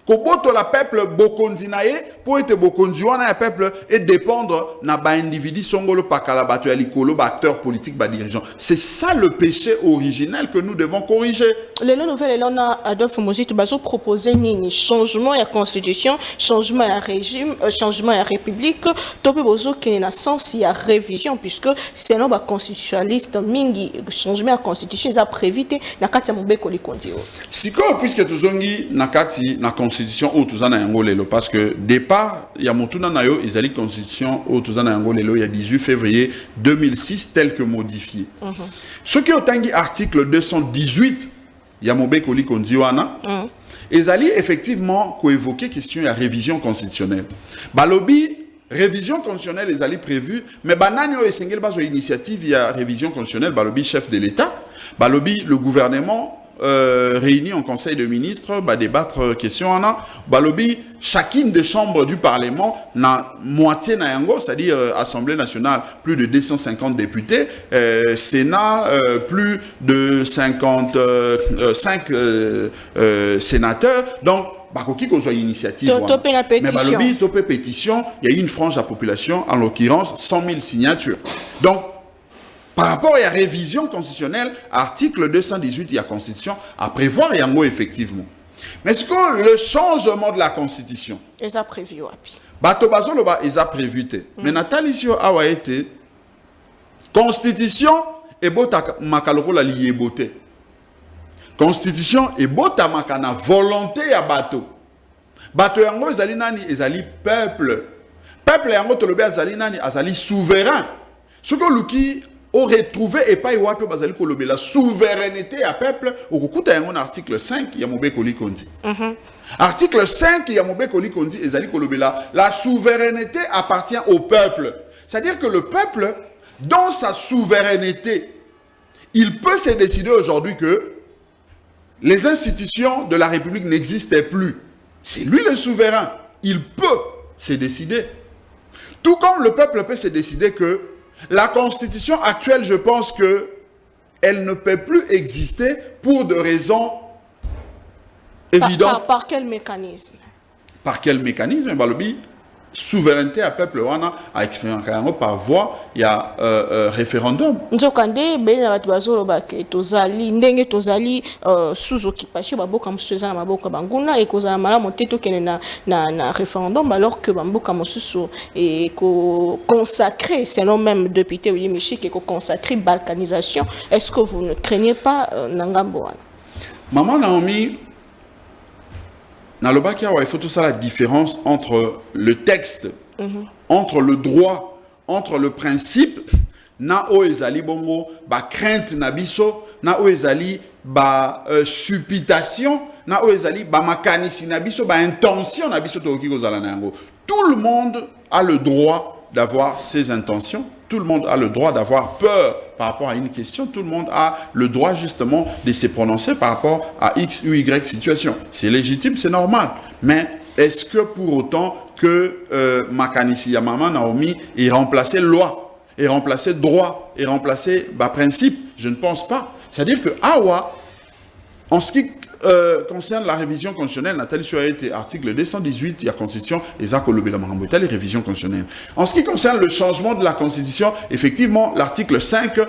Speaker 2: Koboto la peuple bokondinaye pour être bokondiwana la peuple et dépendre na ba individu songolo pakalabato ya likolo ba acteur politique ba dirigeant. C'est ça le péché originel que nous devons corriger.
Speaker 1: Les nouvelles on a Adolphe Mozit bazo proposer nini changement à constitution, changement à régime, changement à république, topé bozo qui na sens ya révision puisque sinon ba constitutionnaliste mingi changement à constitution ils a prévu na kati ya mobeko likondio.
Speaker 2: Siko puisque tuzongi na kati na constitution au Tuzana Yangolelo parce que départ il y a Montuna Nayo ils allaient constitution au Tuzana Yangolelo il y a 18 février 2006 tel que modifié. Ce qui est au tangi article 218 il y a Mobeko Likondiwana ils allaient effectivement évoquer question de révision constitutionnelle. Balobi révision constitutionnelle ils allaient prévu mais banani o esengel bazo initiative il y a révision constitutionnelle balobi chef de l'État balobi le gouvernement réunis en conseil de ministres, débattre question balobi chacune des chambres du Parlement na moitié na yango, c'est-à-dire Assemblée nationale plus de 250 députés, Sénat plus de 55 sénateurs, donc bakoki ko initiative mais balobi topé pétition, il y a eu une frange de la population en l'occurrence 100 000 signatures. Donc par rapport à la révision constitutionnelle, article 218 de la Constitution, à prévoir Yango effectivement. Mais est-ce que le changement de la Constitution,
Speaker 1: ils ont prévu, oui.
Speaker 2: Bato Bazoloba, ils ont prévu. Mais Nathalie Sio a été Constitution et bota makaloko la lié boté. Constitution et bota makana volonté à bateau. Bato Yango ezali nani ezali peuple. Peuple Yango tolobe azali nani azali souverain. Ce que Luki aurait trouvé et pas la souveraineté à peuple au coût d'un article 5 il y a Mobé Koli Kondi. Article 5 il y a Mobé Koli Kondi et Zali Kolobela la souveraineté appartient au peuple. C'est-à-dire que le peuple dans sa souveraineté il peut se décider aujourd'hui que les institutions de la République n'existaient plus. C'est lui le souverain. Il peut se décider. Tout comme le peuple peut se décider que la constitution actuelle, je pense que elle ne peut plus exister pour de raisons évidentes.
Speaker 1: Par quel mécanisme?
Speaker 2: Par quel mécanisme? Balobi, souveraineté à peuple wana a exprimé par voie, il y a référendum.
Speaker 1: Nzokande bena batu bazoloba ke tozali ndenge tozali sous occupation baboka mususu na maboka banguna et kozala malamu teto kene na référendum alors que bamboka mususu et ko consacrer selon même député Willy Michik et ko consacrer balkanisation. Est-ce que vous ne craignez pas nangambo wana?
Speaker 2: Maman Naomi il faut tout ça la différence entre le texte, entre le droit, entre le principe, na oezali bongo, ba crainte na biso, na oezali ba supputation, na oezali ba makanisi na biso, ba intention na biso toki kozala na yango. Tout le monde a le droit d'avoir ses intentions. Tout le monde a le droit d'avoir peur par rapport à une question. Tout le monde a le droit justement de se prononcer par rapport à X ou Y situation. C'est légitime, c'est normal. Mais est-ce que pour autant que Makanisi Yamama Naomi ait remplacé loi, ait remplacé droit, ait remplacé principe? Je ne pense pas. C'est-à-dire que Awa, en ce qui concerne la révision constitutionnelle, Nathalie Sio a été article 218 de la Constitution et Zako Lobela Marambota, les révisions constitutionnelles. En ce qui concerne le changement de la Constitution, effectivement, l'article 5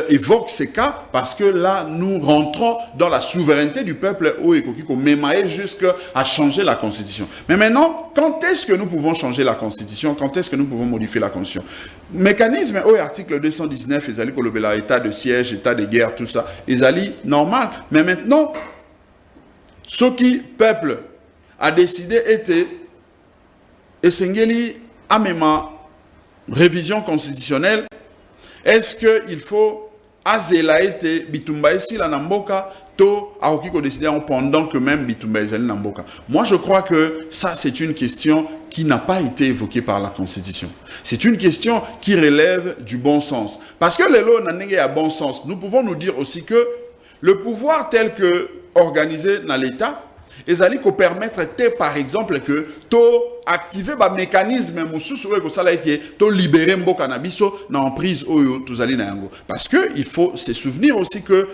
Speaker 2: évoque ces cas parce que là, nous rentrons dans la souveraineté du peuple au Ekokiko, mémaé jusqu'à changer la Constitution. Mais maintenant, quand est-ce que nous pouvons changer la Constitution? Quand est-ce que nous pouvons modifier la Constitution? Mécanisme au article 219, Ezali Kolobela, état de siège, état de guerre, tout ça, Ezali normal. Mais maintenant, ce qui peuple a décidé était Esengeli Amema révision constitutionnelle. Est-ce qu'il faut Azela été Bitumba ici la Namboka pendant que même Bitumba ezali na mboka. Moi, je crois que ça, c'est une question qui n'a pas été évoquée par la Constitution. C'est une question qui relève du bon sens. Parce que les lois n'ont pas bon sens. Nous pouvons nous dire aussi que le pouvoir tel que organisé dans l'État, ils allaient permettre, par exemple, que tu activer un mécanisme to libérer le cannabis dans prise parce que il faut se souvenir aussi que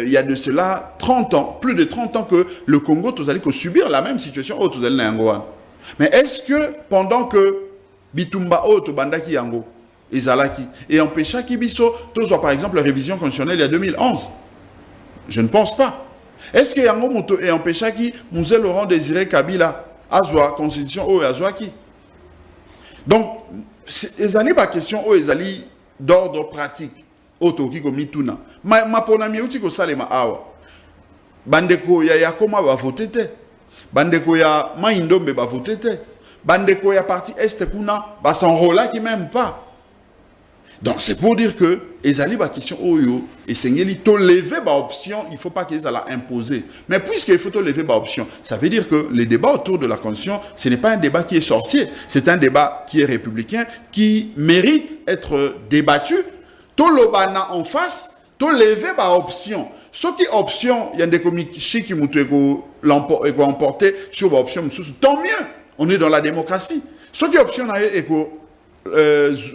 Speaker 2: il y a de cela 30 ans, plus de 30 ans que le Congo allait subir la même situation au mais est-ce que pendant que Bitumba to bandaki yango ezalaki et empêcha kibiso par exemple la révision constitutionnelle il y a 2011, je ne pense pas. Est-ce que yango moto et empêcha qui Mouzel Laurent Désiré Kabila azwa constitution ou azwa qui? Donc ezali ba question o ezali d'ordre pratique otoki ko mituna ma ponami uti ko salema awa bandeko ya yakoma ba voter te bandeko ya Maindombe ba voter te bandeko ya parti est kuna ba s'enrôla qui même pas. Donc c'est pour dire que ezali ba question oyo et sengeli to lever ba option, il faut pas qu'ils la imposer. Mais puisqu'il faut to lever ba option, ça veut dire que les débats autour de la Constitution, ce n'est pas un débat qui est sorcier, c'est un débat qui est républicain, qui mérite être débattu. To lobana en face, to lever ba option. Ce qui option, il y a des comités qui m'ont emporté sur ba option, tant mieux. On est dans la démocratie. Ce qui option est que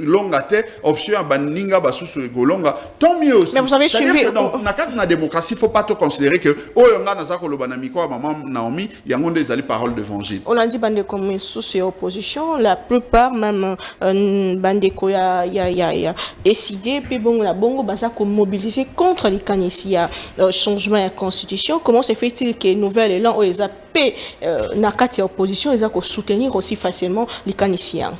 Speaker 2: longa te option à baninga basusu longa tant mieux aussi.
Speaker 1: Mais vous avez suivi
Speaker 2: dans la démocratie, il faut pas tout considérer que oyonga na zako loba na miko maman Naomi yango des ali paroles d'évangile.
Speaker 1: On a dit bande comme sous opposition, la plupart même bande ko ya décidé puis bon la bongo basa ko mobiliser contre les canisia changement de constitution. Comment se fait-il que nouvelle élan o ezapé na kati opposition ils ko soutenir aussi facilement les canisiens?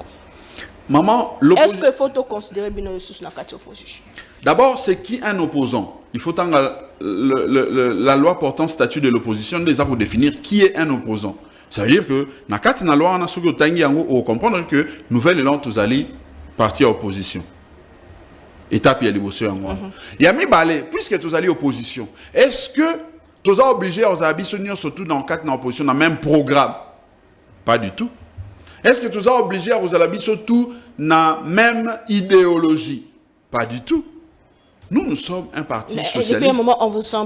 Speaker 2: Maman,
Speaker 1: est-ce qu'il faut considérer bien ressources dans la opposition? D'abord,
Speaker 2: c'est qui un opposant? Il faut la loi portant statut de l'opposition déjà pour définir qui est un opposant. Ça veut dire que dans la loi, on va comprendre que nouvelle élan tous allés partir à opposition. Étape il y a il y a mis balai puisque tous allés opposition. Est-ce que tous a obligé aux habitants surtout dans le cadre de l'opposition dans le même programme? Pas du tout. Est-ce que tu as obligé à vous aller surtout dans la même idéologie? Pas du tout. Nous sommes un parti socialiste.
Speaker 1: Depuis un moment, on vous sent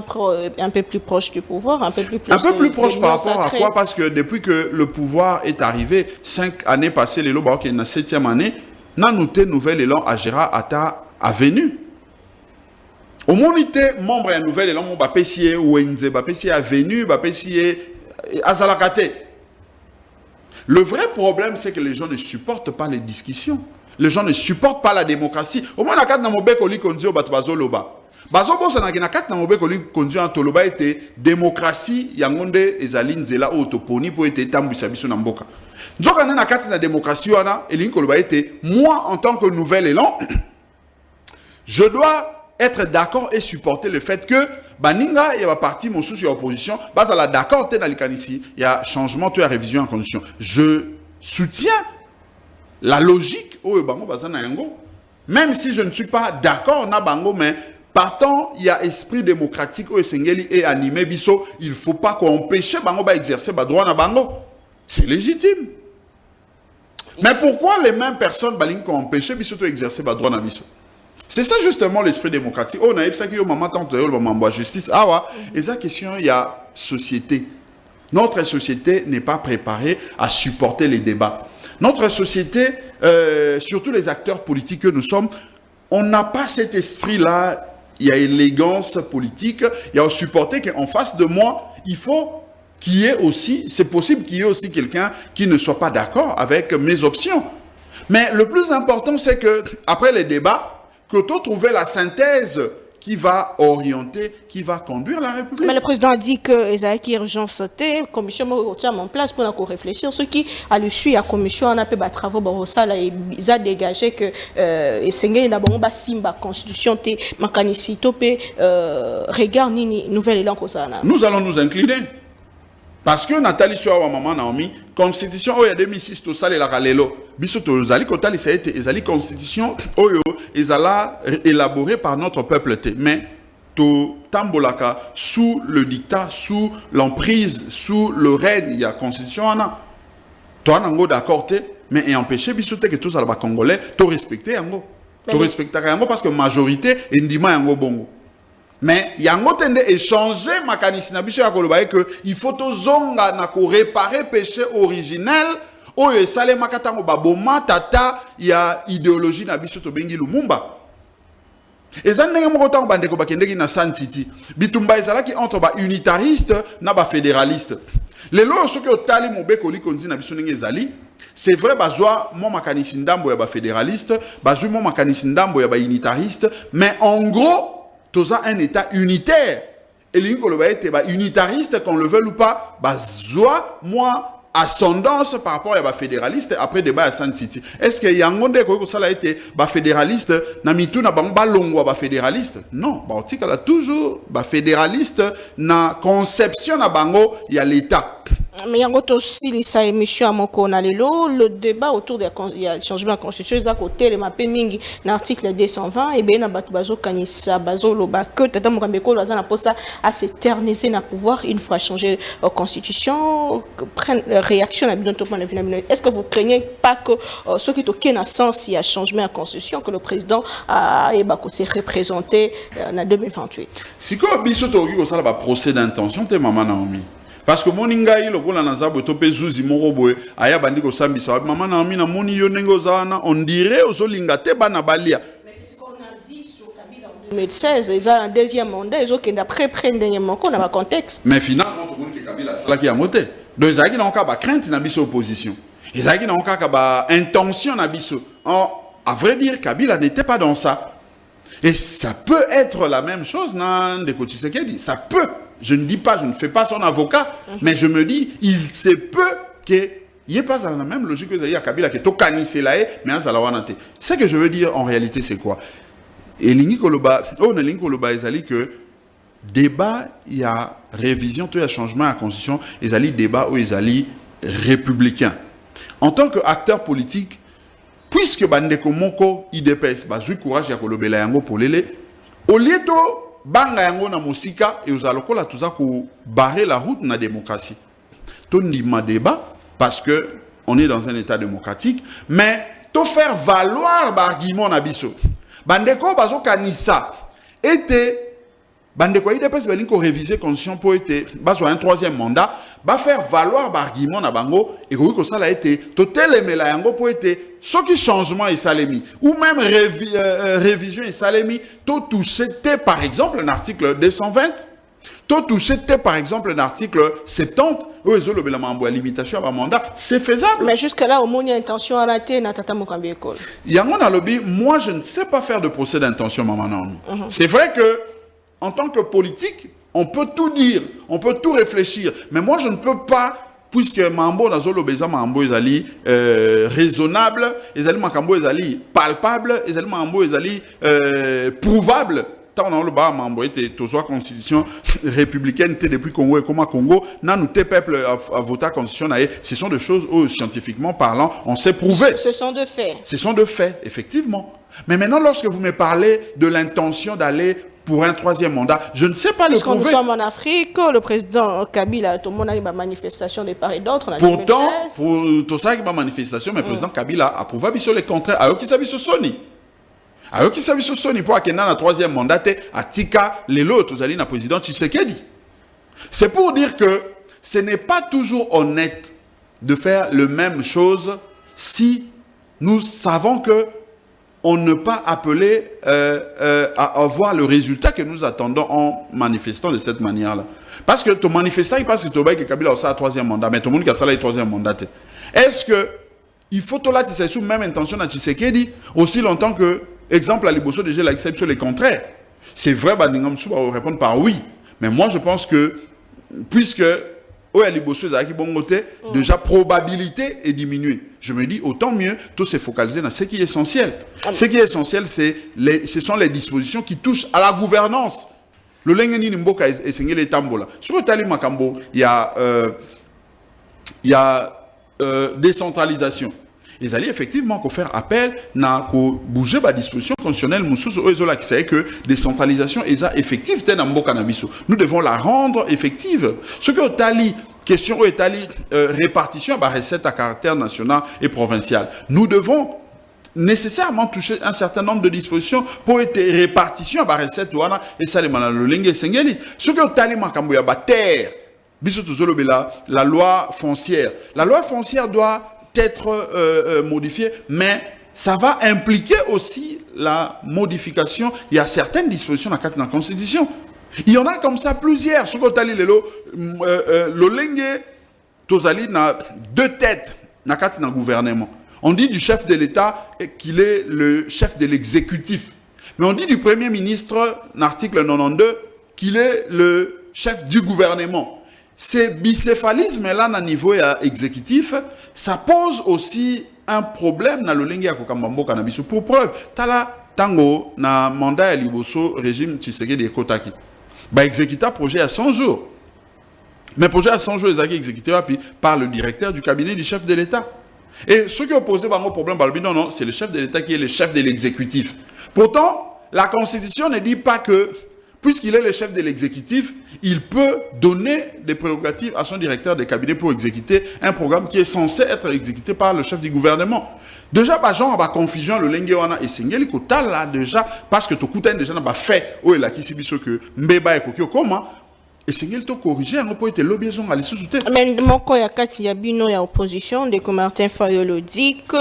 Speaker 1: un peu plus proche du pouvoir, un peu plus
Speaker 2: proche par rapport à quoi? Parce que depuis que le pouvoir est arrivé, 5 années passées, les lois qui est dans la 7e année, nous avons noté nouvelle élan à Gérard Atta a venu. Au moins, membre d'un nouvel élan, Bapessier Wenze, Bapessier a venu, Bapessier Azalakate. Le vrai problème, c'est que les gens ne supportent pas les discussions. Les gens ne supportent pas la démocratie. Au moins, la démocratie, moi, en tant que nouvel élan, je dois être d'accord et supporter le fait que Baninga, il y a parti mon souci opposition, base à la d'accord, il y a changement, il y a révision en condition. Je soutiens la logique, même si je ne suis pas d'accord, mais partant, il y a esprit démocratique, et animé, il ne faut pas qu'on empêche Bango d'exercer le droit na Bango. C'est légitime. Mais pourquoi les mêmes personnes qui ont empêché d'exercer le droit na Bisso? C'est ça justement l'esprit démocratique. On a eu ça qui est au moment de justice. Ah ouais, et ça question, il y a société. Notre société n'est pas préparée à supporter les débats. Notre société, surtout les acteurs politiques que nous sommes, on n'a pas cet esprit-là. Il y a élégance politique. Il y a supporter qu'en face de moi, il faut qu'il y ait aussi, c'est possible qu'il y ait aussi quelqu'un qui ne soit pas d'accord avec mes options. Mais le plus important, c'est que après les débats, que tu trouves la synthèse qui va orienter, qui va conduire la République.
Speaker 1: Mais le président a dit que Ezaïki urgence sauté, commission en place pour réfléchir. Ce qui a l'issue à la commission, on a fait des travaux, ils ont dégagé que Sengé n'a pas simba constitution, mécanicité, regard ni nouvelle élan.
Speaker 2: Nous allons nous incliner. Parce que Nathalie Soawa Maman Naomi, constitution il y a 2006 tout ça les la galelo. Biso to zali kotali ça a été ezali constitution oyo ezala élaborée par notre peuple mais to tambolaka sous le dictat, sous l'emprise, sous le règne, il y a constitution toi nango d'accord mais et empêcher bisote que tous les Congolais to respecter yango. To respecter yango parce que majorité ndima yango bongo. Mais yango tende échanger makanisi na biso ya koloba que il faut to zonga na ko réparer péché originel oyo esale makatango baboma tata ya idéologie na biso to bengi Lumumba. Ezan ndenge moko tango bandeko bakendeki na Sun City bitumba ezalaki entre ba unitariste na ba fédéraliste. Lelo soki otali mobeko likonzi na biso ndenge ezali c'est vrai bazwa mo makanisi ndambo ya ba fédéraliste bazwa mo makanisi ndambo ya ba unitariste mais en gros toza un état unitaire et l'ingo le ba ete ba unitariste qu'on le veuille ou pas bazwa moi ascendance par rapport à ba fédéraliste après débat à Sun City. Est-ce que yangonde ko ça a été ba fédéraliste na mitu na bango balongwa ba fédéraliste? Non, ba otika la toujours ba fédéraliste na conception na bango ya l'état.
Speaker 1: Mais il y a aussi les émissions à mon lelo le débat autour des changements de constitution à côté les mappé mingi l'article 220 et bien na batu bazo kanisa bazo loba que tata mokambeko loza na posa à s'éterniser na pouvoir une fois changé la constitution prenne réaction à bientôt point de vue. Est-ce que vous craignez pas que ce qui est aucun sens il y a changement de constitution que le président a s'est représenté en 2028?
Speaker 2: Si ko biso to ko sala ba procès d'intention te mama Naomi. Parce que mon ingai lokola nazabo tope zuzi moko boye aya bandi ko sambisa mama Naomi na moni yo nengo zana on dirait ozolinga te bana balia.
Speaker 1: Mais c'est ce qu'on a dit sur Kabila en 2016 ils ont un deuxième mandat ils ont qu'un après dernier mandat on a un contexte.
Speaker 2: Mais finalement tout le monde que Kabila sala ki a moté. Donc ils ont ka ba crainte na biso opposition. Ils ont ka ba intention na biso. À vrai dire Kabila n'était pas dans ça. Et ça peut être la même chose dans Ndeko Tshisekedi. Ça peut. Je ne dis pas, je ne fais pas son avocat, mais je me dis, il se peut qu'il n'y ait pas la même logique que Zaya Kabila, qui est au Kaniselae, mais à Salawanate. Ce que je veux dire en réalité, c'est quoi? Et Lingi Koloba, Ezali que débat, il y a révision, il y a changement à la constitution, Ezali débat ou Ezali républicain. En tant qu'acteur politique, puisque Bandeko Moko, IDPS, Bazui Courage, Yakolobela Yango Polele, au lieu de banga yango na musika et uzalokola tuza ko barrer la route na démocratie. To ndima débat parce que on est dans un état démocratique mais to faire valoir l'argument na biso. Bandeko bazo kanisa était bandeko IDPS belinko réviser constitution pour être bazo un troisième mandat ba faire valoir l'argument na bango et ko ça a été to telemela yango pour être ce qui changement est salemi ou même révision est salemi to touché par exemple l'article 220 to touché par exemple l'article 70 où ils ont le limitation à mandat c'est faisable
Speaker 1: mais jusque là au moins il y a intention à rater na tata mokambi école
Speaker 2: yango na lobby moi je ne sais pas faire de procès d'intention maman Naomi. C'est vrai que en tant que politique on peut tout dire on peut tout réfléchir mais moi je ne peux pas puisque Mambo Nazolo Beza Mambo ezali raisonnable, ezali Makambo ezali palpable, ezali Mambo ezali prouvable. Tant on a le bas Mambo était toujours constitution républicaine depuis Congo et Congo, n'a nous tes peuples à voter constitution ce sont des choses où scientifiquement parlant on sait prouver.
Speaker 1: Ce sont de faits. Ce
Speaker 2: sont de faits effectivement. Mais maintenant lorsque vous me parlez de l'intention d'aller pour un troisième mandat, je ne sais pas le prouver.
Speaker 1: Nous sommes en Afrique, le président Kabila, tout le monde a eu une manifestation de part et d'autre.
Speaker 2: Pourtant, pour tout ça, il y a une manifestation, mais le président Kabila a prouvé sur le contraire. Alors qu'il s'est sur Sony. Alors qu'il s'est sur Sony pour qu'il y ait un troisième mandat, à Tika, les lots, tous allés, le président Tshisekedi. C'est pour dire que ce n'est pas toujours honnête de faire la même chose si nous savons que on ne peut pas appeler à avoir le résultat que nous attendons en manifestant de cette manière-là. Parce que ton manifestant, il passe que tu as Kabila a un troisième mandat, mais tout le monde qui a ça, le troisième mandat. Est-ce que il faut que tu aies sous même intention à Tshisekedi aussi longtemps que, exemple, à Liboso, déjà, l'accepte sur les contraires? C'est vrai, Bandingam Sou va répondre par oui. Mais moi, je pense que, puisque déjà probabilité est diminuée. Je me dis autant mieux tout se focaliser dans ce qui est essentiel. Ce qui est essentiel, ce sont les dispositions qui touchent à la gouvernance. Le lengeni nimboka est les tambola. Sur le tali makambo, il y a décentralisation. ils allaient effectivement faire appel na ko bouger la disposition constitutionnelle mususu ozola qui sait que décentralisation est effective tena mboka na biso. Nous devons la rendre effective. Ce que Tali question Tali répartition à recette à caractère national et provincial. Nous devons nécessairement toucher un certain nombre de dispositions pour être répartition à recette ouana et ça les manalo lenge sengeli. Ce que Tali makambo ya ba terre biso tuzolo bela la loi foncière. La loi foncière doit être modifiée, mais ça va impliquer aussi la modification. Il y a certaines dispositions dans la Constitution. Il y en a comme ça plusieurs. Ce que tu as dit, le lenge, tozali na deux têtes dans le gouvernement. On dit du chef de l'État qu'il est le chef de l'exécutif. Mais on dit du Premier ministre, dans l'article 92, qu'il est le chef du gouvernement. Ces bicéphalismes-là, à niveau exécutif, ça pose aussi un problème dans le lenge kokambambo cannabis. Pour preuve, tala tango na mandat liboso régime Tshisekedi de Kotaki. Bah exécuta projet à 100 jours. Mais projet à 100 jours est exécuté par le directeur du cabinet du chef de l'État. Et ceux qui opposaient au problème, non, c'est le chef de l'État qui est le chef de l'exécutif. Pourtant, la Constitution ne dit pas que puisqu'il est le chef de l'exécutif, il peut donner des prérogatives à son directeur de cabinet pour exécuter un programme qui est censé être exécuté par le chef du gouvernement. Déjà, genre, confusion, le lenge wana et sengeli kota là déjà, parce que tu coûtes déjà n'a pas fait, ou la qui s'est que mbeba et kokyo comment, et sengeli to corriger, on peut être l'obéison à l'issue.
Speaker 1: Mais mon ya kati ya bino ya opposition, de que Martin Fayolo dit que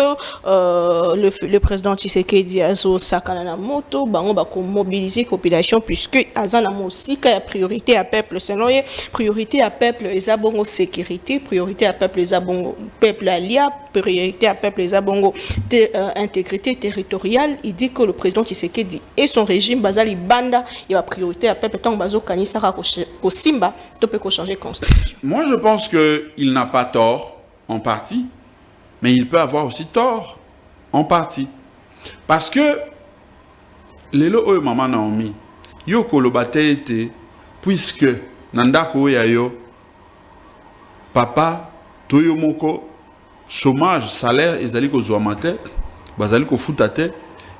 Speaker 1: le président Tshisekedi azo sakana na moto, bango ba ko mobiliser population puisque azana mosika ya priorité à peuple selon ye, priorité à peuple ezabongo sécurité, priorité à peuple ezabongo peuple alia, priorité à peuple ezabongo intégrité territoriale. Il dit que le président Tshisekedi et son régime bazali banda, il y a priorité à peuple tant bazo kanisa ko Simba, tu peux changer de constitution.
Speaker 2: Moi, je pense qu'il n'a pas tort, en partie, mais il peut avoir aussi tort, en partie. Parce que, les lois maman Naomi, yo kolobate ete, puisque, nandako yayo, papa, toyo moko, chômage, salaire, ezali ko zouamate, bazali ko futate,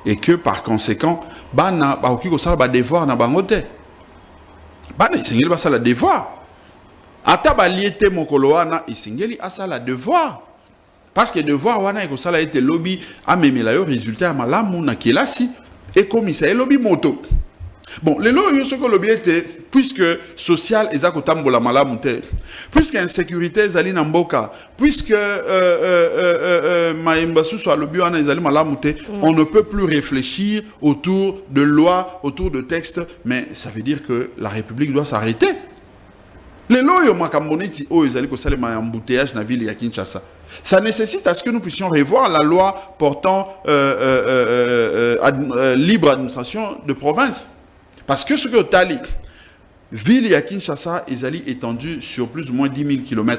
Speaker 2: et que, par conséquent, bana, ba oki ko sala ba devoir na bangote. Bana isengeli basala devoir. Ata baliete mokolo wana isengeli asala devoir. Parce que devoir wana ekosala ete lobby amemela yo résultat malamu na kelasi et komisa lobby moto. Bon, les lois ce que lobby était puisque social ezako tambola malamu te. Puisque insécurité ezali na mboka, puisque maimba soit lobby wana ezali malamu te, on ne peut plus réfléchir autour de lois, autour de textes, mais ça veut dire que la République doit s'arrêter. Les lois yo makamboneti o ezali ko salema embouteillage na ville ya Kinshasa. Ça nécessite à ce que nous puissions revoir la loi portant libre administration de province. Parce que ce que Tali, ville ya Kinshasa, ezali étendue sur plus ou moins 10 000 km².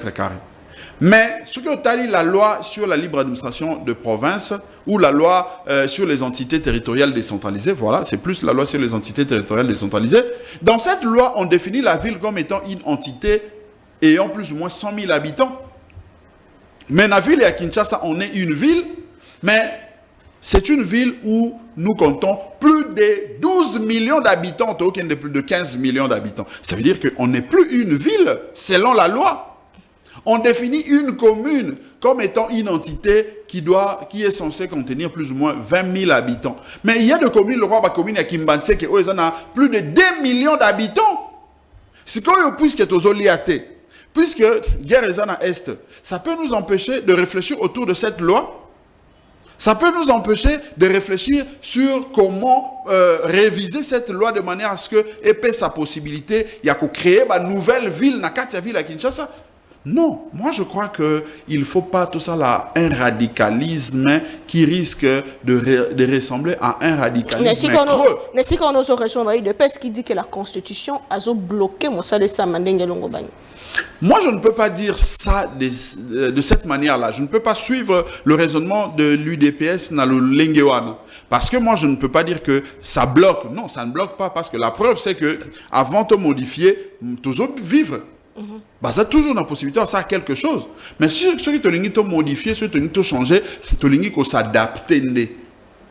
Speaker 2: Mais ce que Tali, la loi sur la libre administration de province ou la loi sur les entités territoriales décentralisées, voilà, c'est plus la loi sur les entités territoriales décentralisées. Dans cette loi, on définit la ville comme étant une entité ayant plus ou moins 100 000 habitants. Mais la ville à Kinshasa, on est une ville, mais c'est une ville où nous comptons plus de 12 millions d'habitants, aucun de plus de 15 millions d'habitants. Ça veut dire qu'on n'est plus une ville selon la loi. On définit une commune comme étant une entité qui est censée contenir plus ou moins 20 000 habitants. Mais il y a des communes, le roi de la commune à Kimbanse, qui a plus de 2 millions d'habitants. C'est quand puisque puisque guerre est, ça peut nous empêcher de réfléchir autour de cette loi. Ça peut nous empêcher de réfléchir sur comment réviser cette loi de manière à ce que ait sa possibilité, il y a qu'à créer une nouvelle ville, na katia ville à Kinshasa. Non, moi je crois qu'il ne faut pas tout ça là, un radicalisme qui risque de ressembler à un radicalisme creux.
Speaker 1: Mais si on ose rejoindre de parce qu'il dit que la Constitution a bloqué mon salaire ça mandenge longobani.
Speaker 2: Moi, je ne peux pas dire ça de cette manière-là. Je ne peux pas suivre le raisonnement de l'UDPS dans le Lengewana. Parce que moi, je ne peux pas dire que ça bloque. Non, ça ne bloque pas. Parce que la preuve, c'est que avant de modifier, toujours vivre. Bah ça toujours la possibilité de faire quelque chose. Mais si ceux qui te modifier, ceux qui te changer, tu ko s'adapter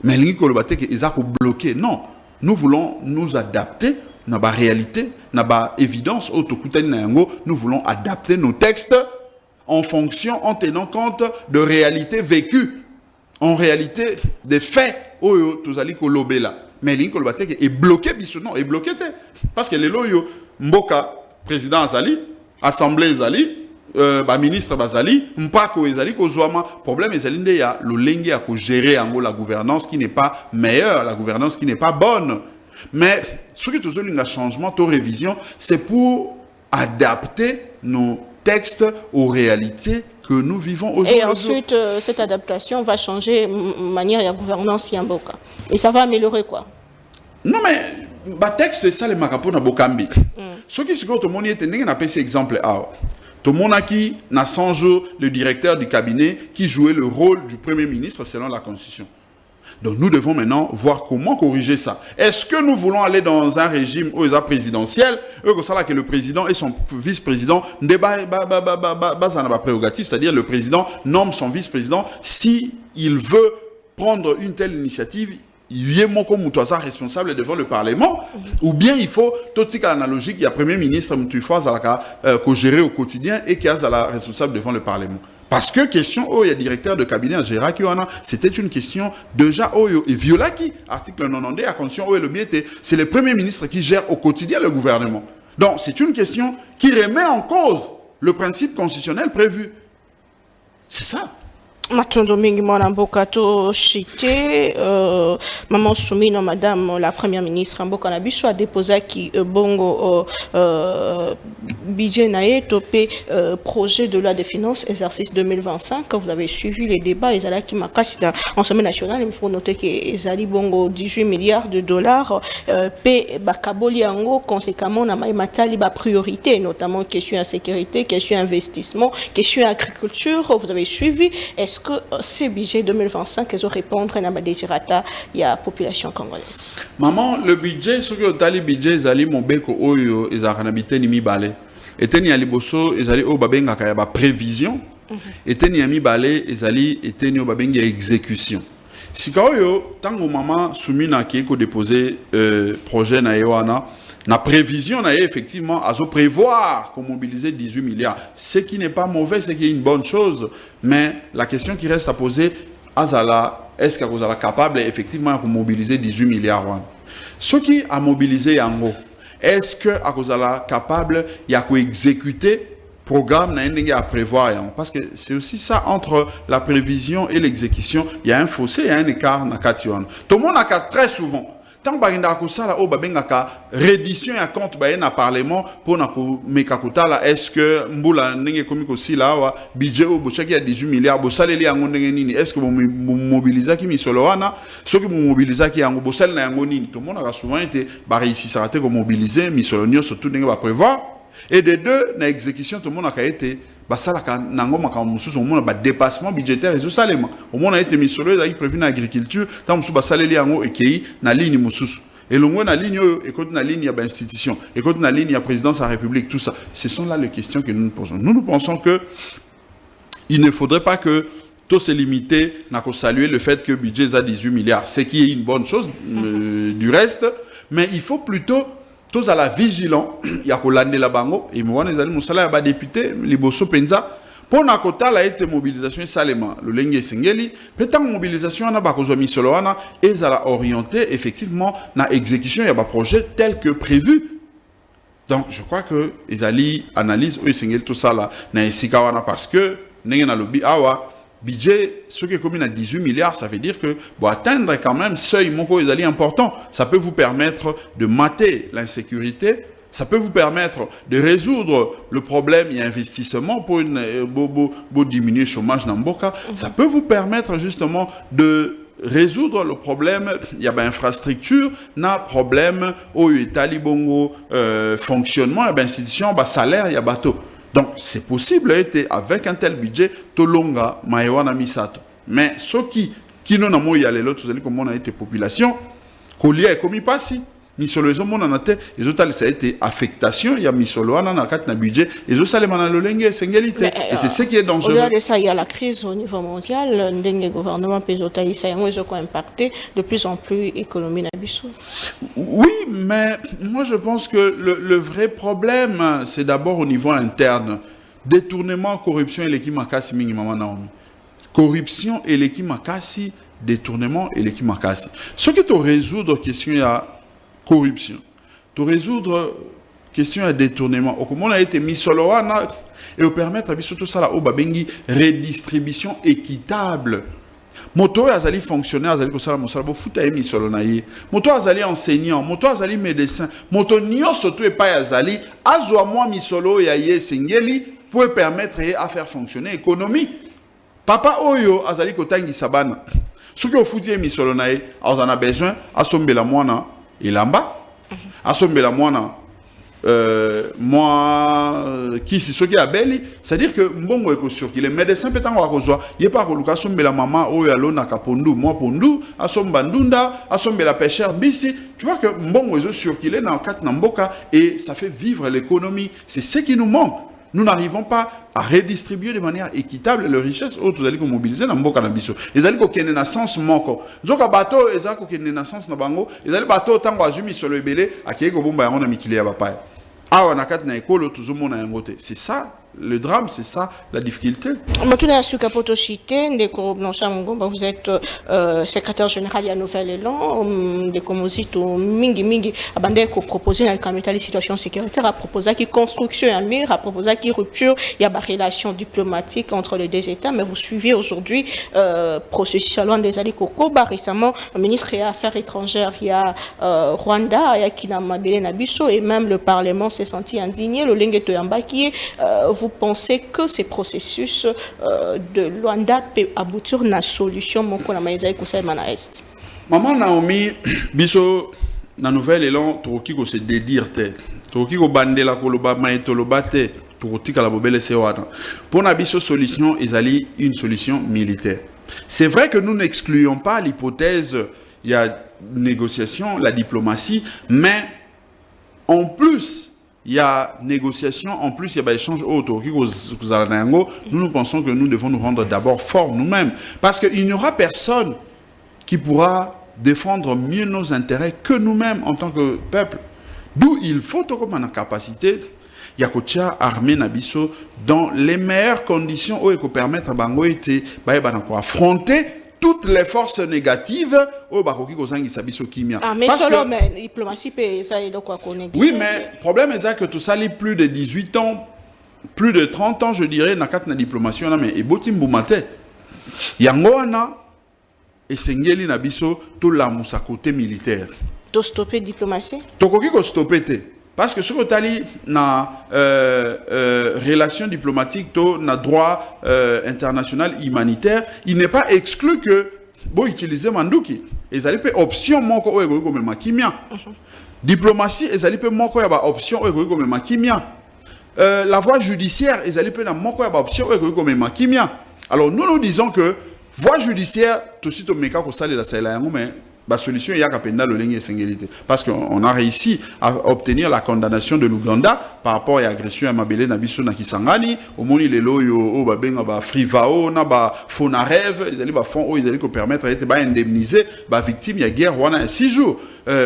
Speaker 2: mais lingi ko le batte que ils a bloqué. Non, nous voulons nous adapter na ba réalité, na ba évidence nous voulons adapter nos textes en fonction en tenant compte de réalités vécues, en réalité des faits oyo tozali ko lobela. Mais lingi ko le batte que est bloqué biso non, est bloqué parce que les loyo mboka président Azali, assemblée Azali, ministre Bazali, mpako ezali kozwama problème ezali nde ya lolenge ya ko gérer ango la gouvernance qui n'est pas meilleure, la gouvernance qui n'est pas bonne. Mais ce qui est un changement, ton révision, c'est pour adapter nos textes aux réalités que nous vivons aujourd'hui.
Speaker 1: Et ensuite, cette adaptation va changer manière de gouvernance Yamboka. Et ça va améliorer quoi?
Speaker 2: Non mais le texte c'est ça les makapo na bokambi. Ce qui se tout le monde était n'a pas cet exemple là. Tout le monde a qui n'a 100 jours le directeur du cabinet qui jouait le rôle du premier ministre selon la constitution. Donc nous devons maintenant voir comment corriger ça. Est-ce que nous voulons aller dans un régime présidentiel, que le président et son vice-président prérogative, c'est-à-dire le président nomme son vice-président si il veut prendre une telle initiative, il est responsable devant le Parlement, ou bien il faut tout ce analogique, il y a premier ministre qui gérer au quotidien et qui est responsable devant le Parlement. Parce que question il y a directeur de cabinet à Gérard c'était une question déjà et violaki article 90 à condition le biais c'est le premier ministre qui gère au quotidien le gouvernement. Donc c'est une question qui remet en cause le principe constitutionnel prévu. C'est ça.
Speaker 1: Matondo mingi mwana mboka to chité maman Soumino madame la première ministre mboka na biso a déposé qui bongo budget naé topé projet de loi de finances exercice 2025 quand vous avez suivi les débats ezala qui makasi dans l'Assemblée nationale il faut noter que ezali bongo 18 milliards de dollars pe bakaboli yango conséquemment na matali ba priorité notamment question sécurité, question investissement, question agriculture vous avez suivi. Est-ce que ce budget 2025 ils ont répondre à la désirata il y a population congolaise?
Speaker 2: Maman, le budget, ce que tu budget, ils allaient mon bec oyo, ils ont habité ni mi balé. Et teni ali bosso, ils allaient au babenga kaya ba prévision. Et teni ami balé, ils allaient et teni au babenga exécution. Si kaoyo, tango maman soumina qui est déposé projet na yoana. La prévision, effectivement, à prévoir qu'on mobiliser 18 milliards. Ce qui n'est pas mauvais, c'est qu'il y a une bonne chose. Mais la question qui reste à poser, est-ce que vous êtes capable effectivement de mobiliser 18 milliards? Ce qui a mobilisé Yango, est-ce que vous êtes capable d'exécuter le programme à prévoir? Parce que c'est aussi ça, entre la prévision et l'exécution, il y a un fossé, il y a un écart. Tout le monde a très souvent. Tant que reddition à compte na parlement pour est-ce que mbula nenge komiko sila budget au bochaki a 18 milliards bo saleli yango ndenge nini est-ce que vous mobilisez qui misolo wana ceux qui mobilisez qui yango bo sal na yango nini tout le monde a souvent été ba réussir ça rater ko mobiliser misolo nyo surtout ndenge ba prévoir et de deux na exécution tout le monde a été basalaka nango makambo mususu omona ba dépassement budgétaire et salema omona été misolo ezaki prévu na agriculture tant mususu basaleli yango ekei na ligne mususu et l'on na ligne écoute na ligne ya ba institution écoute na ligne ya présidence de la République tout ça ce sont là les questions que nous posons. Nous pensons que il ne faudrait pas que tout se limiter à saluer le fait que le budget est à 18 milliards, ce qui est une bonne chose du reste, mais il faut plutôt tous à la vigilant, il y a Kolande la bango, et moi, les amis, salaire ba député, les bosso penza, pour na kota la été mobilisation salema, le lenge singeli, peut-être mobilisation na ba kozwa misolo wana, et ça la orienter effectivement na exécution il y a ba projet tel que prévu. Donc je crois que les ali analyse ou singeli tout ça là na esika wana parce que nenge na lobby awa budget, ce qui est commun à 18 milliards, ça veut dire que pour atteindre quand même seuil important, ça peut vous permettre de mater l'insécurité, ça peut vous permettre de résoudre le problème et investissement pour diminuer le chômage dans Mboka, ça peut vous permettre justement de résoudre le problème, il y a bien infrastructure, na problème au talibongo fonctionnement, il y a institution, salaire, il y a bateau. Donc, c'est possible avec un tel budget, Tolonga, Maïwana Misato. Mais ceux qui n'ont pas eu l'autre, comme on a été population, Kolia est commis pas si. misolo ezo mona na te ezo tali ça a été affectation il y a misolo wana na kat na budget ezo salema na lolenge sengelité et c'est ce qui est dangereux.
Speaker 1: Au-delà de ça, il y a la crise au niveau mondial, ndenge gouvernement pezota isa yango ezo ko impacter de plus en plus l'économie na biso.
Speaker 2: Oui, mais moi je pense que le vrai problème c'est d'abord au niveau interne. Détournement, corruption et l'équipe makasi mingi mama Naomi. Corruption et l'équipe makasi, détournement et l'équipe makasi. Ce qui te résoudre question ya corruption, te résoudre question ya détournement. Au comment on a été mis sur le wana et au permettre à biso tout ça là au babengi redistribution équitable. Moto azali fonctionnaire azali ko sala mosala bo futa emi solo na ye. Moto azali enseignant, moto azali médecin, moto nyonso to epa azali azwa moi misolo ya ye sengeli pour permettre à faire fonctionner l'économie. Papa Oyo azali kotangi sabana. Ce que futi emi solo na ye, on a besoin à somber la moana elamba, à somber la moana moi qui si ce qui a belli, c'est-à-dire que mbongo eko sur qui les médecins peut en kozwa, yé pas koluka somber la maman Oyo alona kapondu, moi pondu, à somba ndunda, à somber la pêcheur bisi, tu vois que mbongo ezo sur qui est dans quatre namboka et ça fait vivre l'économie. C'est ce qui nous manque. Nous n'arrivons pas à redistribuer de manière équitable les richesses autres allez mobiliser dans mboka na biso. Les allez ko kene na sens moko. Zoka bateau ezako kene na sens na bango, les allez bateau tango azumi sur le belé akeye ko bomba yango na mikili ya bapaya. Awa na kat na ekolo tuzomo na yango te. C'est ça le drame, c'est ça la difficulté.
Speaker 1: Matuna Suka Potoshite, Ndeko Blanchard Mungomba, vous êtes secrétaire général à Nouvel Élan, Ndeko Mozito Mingi, abandé ko proposer dans le cadre de situation sécuritaire, a proposé qui construction à mur, a proposé qui rupture, il y a des relations diplomatiques entre les deux États, mais vous suivez aujourd'hui processus loin des alliés Kokoba, récemment, le ministre des Affaires étrangères, il y a Rwanda, il y a Kinama Bele Nabiso, et même le Parlement s'est senti indigné, le Lingue Toyamba qui est vous pensez que ces processus de Luanda peuvent aboutir à une solution moko na maïza ikosa mana est?
Speaker 2: Maman Naomi, biso na Nouvel Élan toki ko se dédire te. Toki ko bandela ko loba maitoloba te. Toki ka la bobele se wana. Pour na biso solution ezali une solution militaire. C'est vrai que nous n'excluons pas l'hypothèse il y a négociation, la diplomatie, mais en plus il y a négociation, en plus il y a échange autre. Nous pensons que nous devons nous rendre d'abord forts nous-mêmes. Parce qu'il n'y aura personne qui pourra défendre mieux nos intérêts que nous-mêmes en tant que peuple. D'où il faut comme une capacité, il y a Kocha armée Nabiso dans les meilleures conditions où il peut permettre à affronter toutes les forces négatives au bakoki kozangi sabiso kimia.
Speaker 1: Ah mais seulement mais diplomatie peut ça et donc quoi connaître.
Speaker 2: Oui mais le problème est que tout ça les plus de 18 ans, plus de 30 ans je dirais na kat na diplomatie on a mais eboti mbumate. Yango wana esengeli na biso to la musa côté militaire.
Speaker 1: To stopper diplomatie?
Speaker 2: To koki ko stopper te. Parce que ce que tu as dit dans relations diplomatiques, dans droit international humanitaire, il n'est pas exclu que bon utiliser Mandouki. Et ça peut option moko o ego comme makimia. Diplomatie, et ça peut moko ya ba option o ego comme makimia. La voie judiciaire, et ça peut na moko ya ba option o ego comme makimia. Alors nous disons que voie judiciaire, tout de suite au meka ko sale la sala yango mais la solution est parce qu'on a réussi à obtenir la condamnation de l'Ouganda par rapport à l'agression à Mabele Nabiso Nakisangani au moment où les loyaux ba Frivao na ba Fonarev ils allaient ba fond ils allaient permettre d'indemniser ba victime ya guerre Rwanda 6 jours.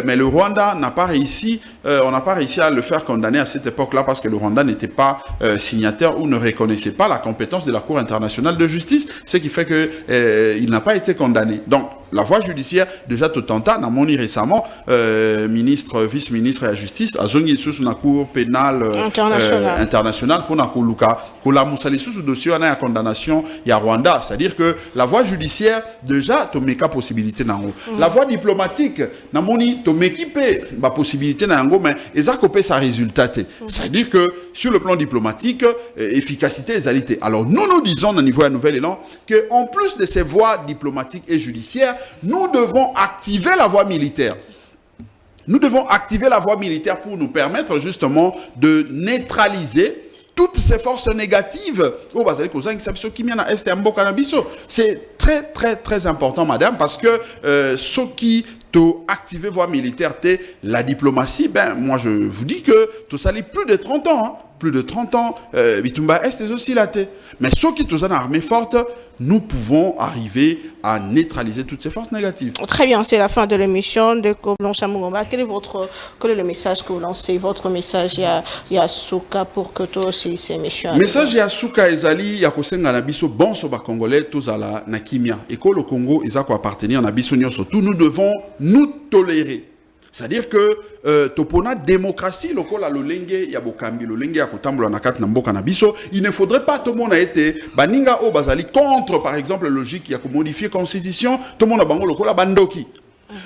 Speaker 2: Mais le Rwanda n'a pas réussi, on n'a pas réussi à le faire condamner à cette époque-là parce que le Rwanda n'était pas signataire ou ne reconnaissait pas la compétence de la Cour internationale de justice, ce qui fait que il n'a pas été condamné. Donc la voie judiciaire, déjà tout tenta, n'a moni récemment, ministre, vice-ministre de la justice, a zongi sous la Cour pénale internationale pour na koluka, kola musali sous dossier na condamnation ya Rwanda, c'est-à-dire que la voie judiciaire déjà to meka possibilité nango. La voie diplomatique na moni to m'équiper la possibilité na yango mais eza kopé sa résultat. C'est-à-dire que sur le plan diplomatique, efficacité et égalité. Alors nous disons au niveau de la Nouvelle-Élan que en plus de ces voies diplomatiques et judiciaires, nous devons activer la voie militaire. Nous devons activer la voie militaire pour nous permettre justement de neutraliser toutes ces forces négatives. C'est très important, madame, parce que ceux qui activer voie militaire, la diplomatie, ben, moi je vous dis que tout ça est plus de 30 ans. Hein. Plus de 30 ans, Bitumba Est est aussi là. Mais ceux qui sont en armée forte, nous pouvons arriver à neutraliser toutes ces forces négatives.
Speaker 1: Très bien, c'est la fin de l'émission de Blanche Mungomba. Quel est le message que vous lancez? Votre message, il y a Souka pour que tous ces émissions.
Speaker 2: Message ya Souka ezali ya kosenga na biso bonso ba congolais tozala na kimia. Et que le Congo eza ko appartenir na biso nyonso. Tout nous devons nous tolérer. C'est-à-dire que topona démocratie lokola lolenge ya bokambi lolenge ya kotambola na kati na mboka na biso, il ne faudrait pas tout le monde a été baninga o bazali contre par exemple la logique ya ko modifier constitution, tout le monde bango lokola bandoki.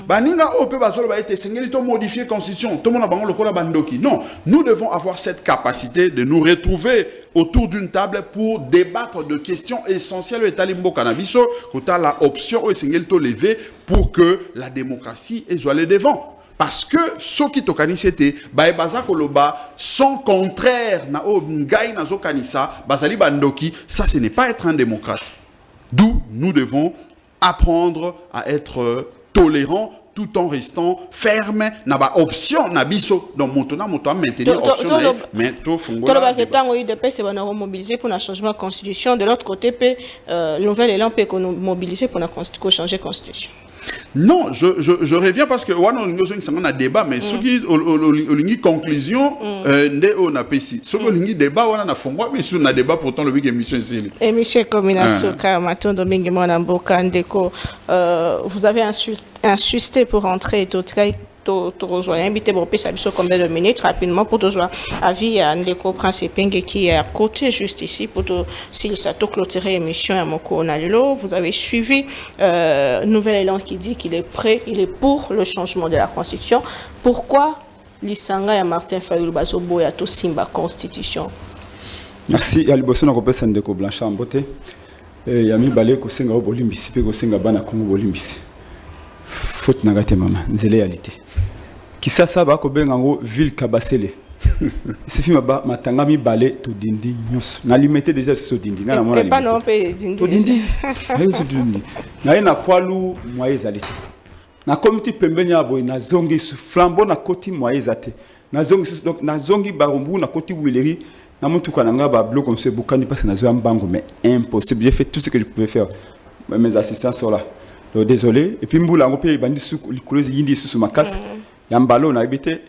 Speaker 2: Baninga o pe bazolo ba été sengeli to modifier constitution, tout le monde bango lokola bandoki. Non, nous devons avoir cette capacité de nous retrouver autour d'une table pour débattre de questions essentielles et talimbo canabiso, kota la option o sengeli to lever pour que la démocratie soit allée devant. Parce que ceux qui tokanisete baebaza koloba sont contraires na o ngai na zo kanisa bazali bandoki, ça ce n'est pas être un démocrate. D'où nous devons apprendre à être tolérants tout en restant ferme na ba option na biso. Donc montona maintenir option mais to fungola.
Speaker 1: Tout le baketango UDP c'est bana mobiliser pour un changement de constitution, de l'autre côté pe nouvel élan peut mobiliser pour changer constitution.
Speaker 2: Non, je reviens parce que on a débat, mais ce qui est conclusion, on a pessi. Ce qui est débat, on a fond, mais si on a débat, pourtant le big émission ici.
Speaker 1: Émission comme une Souka, Maton Domingue Monamboka Ndeko, vous avez insisté pour entrer et tout invité pour passer combien de minutes rapidement pour toujours avis à Ndeko Principingue qui est à côté juste ici pour s'il s'attend clôturer l'émission à Moko Nalilo. Vous avez suivi Nouvel Élan qui dit qu'il est prêt, il est pour le changement de la Constitution. Pourquoi Lisanga et Martin Fayulu Bazobo et tout Simba Constitution?
Speaker 3: Merci. Il y a le besoin de repasser Ndeko Blanchard en beauté. Il y a mis balé ko senga bolimbisi pe ko senga bana Congo bolimbisi. Faute nagate mama nzele yalité. Kisa saba ko bengango ville Kabasele. Sifi matanga mi balé to dindi nyos. Na limité déjà so dindi ngana mona limité.
Speaker 1: Pas non pe dindi. To
Speaker 3: dindi. Ayo so dindi. Na ina poilu moye zalité. Na comité pembenya boy na zongi su flambeau na koti moye zate. Na zongi donc na zongi barumbu na koti wileri. Na mutu kananga ba bloc comme ce bukani parce que na zo mbango mais impossible. J'ai fait tout ce que je pouvais faire. Mes assistants sont là. Désolé. Et puis mboula ngo pe bandi su likulozi yindi su makasi. Ya mbalo na habité.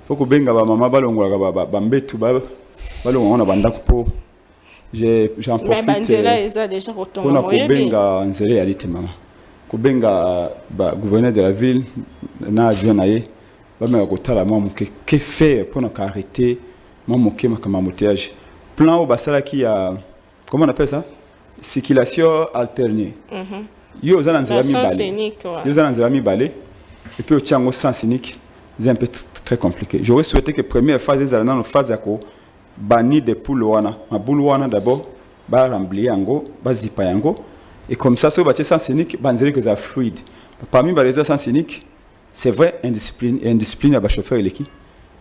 Speaker 3: Faut que benga ba mama balongola ba mbetu ba balongo na banda ko j'en profite.
Speaker 1: Mais banzela eza déjà retombé.
Speaker 3: On a benga nzele yalité mama. Ko benga ba gouverneur de la ville na adjoint ba me ko tala mamu que faire pour na arrêter mamu ke makama motéage. Plan au basala qui a comment on appelle ça? Circulation alternée. Yo aux anzela mi balé. Yo aux anzela mi balé. Et puis au tiango sens unique. C'est un peu très compliqué. J'aurais souhaité que première phase des dans la phase ako bani de poules wana. Ma boule wana d'abord ba remplir yango, ba zipa yango et comme ça sur bâti sens unique banzeli que ça fluide. Parmi les réseaux sens unique, c'est vrai indiscipline ba chauffeur eleki.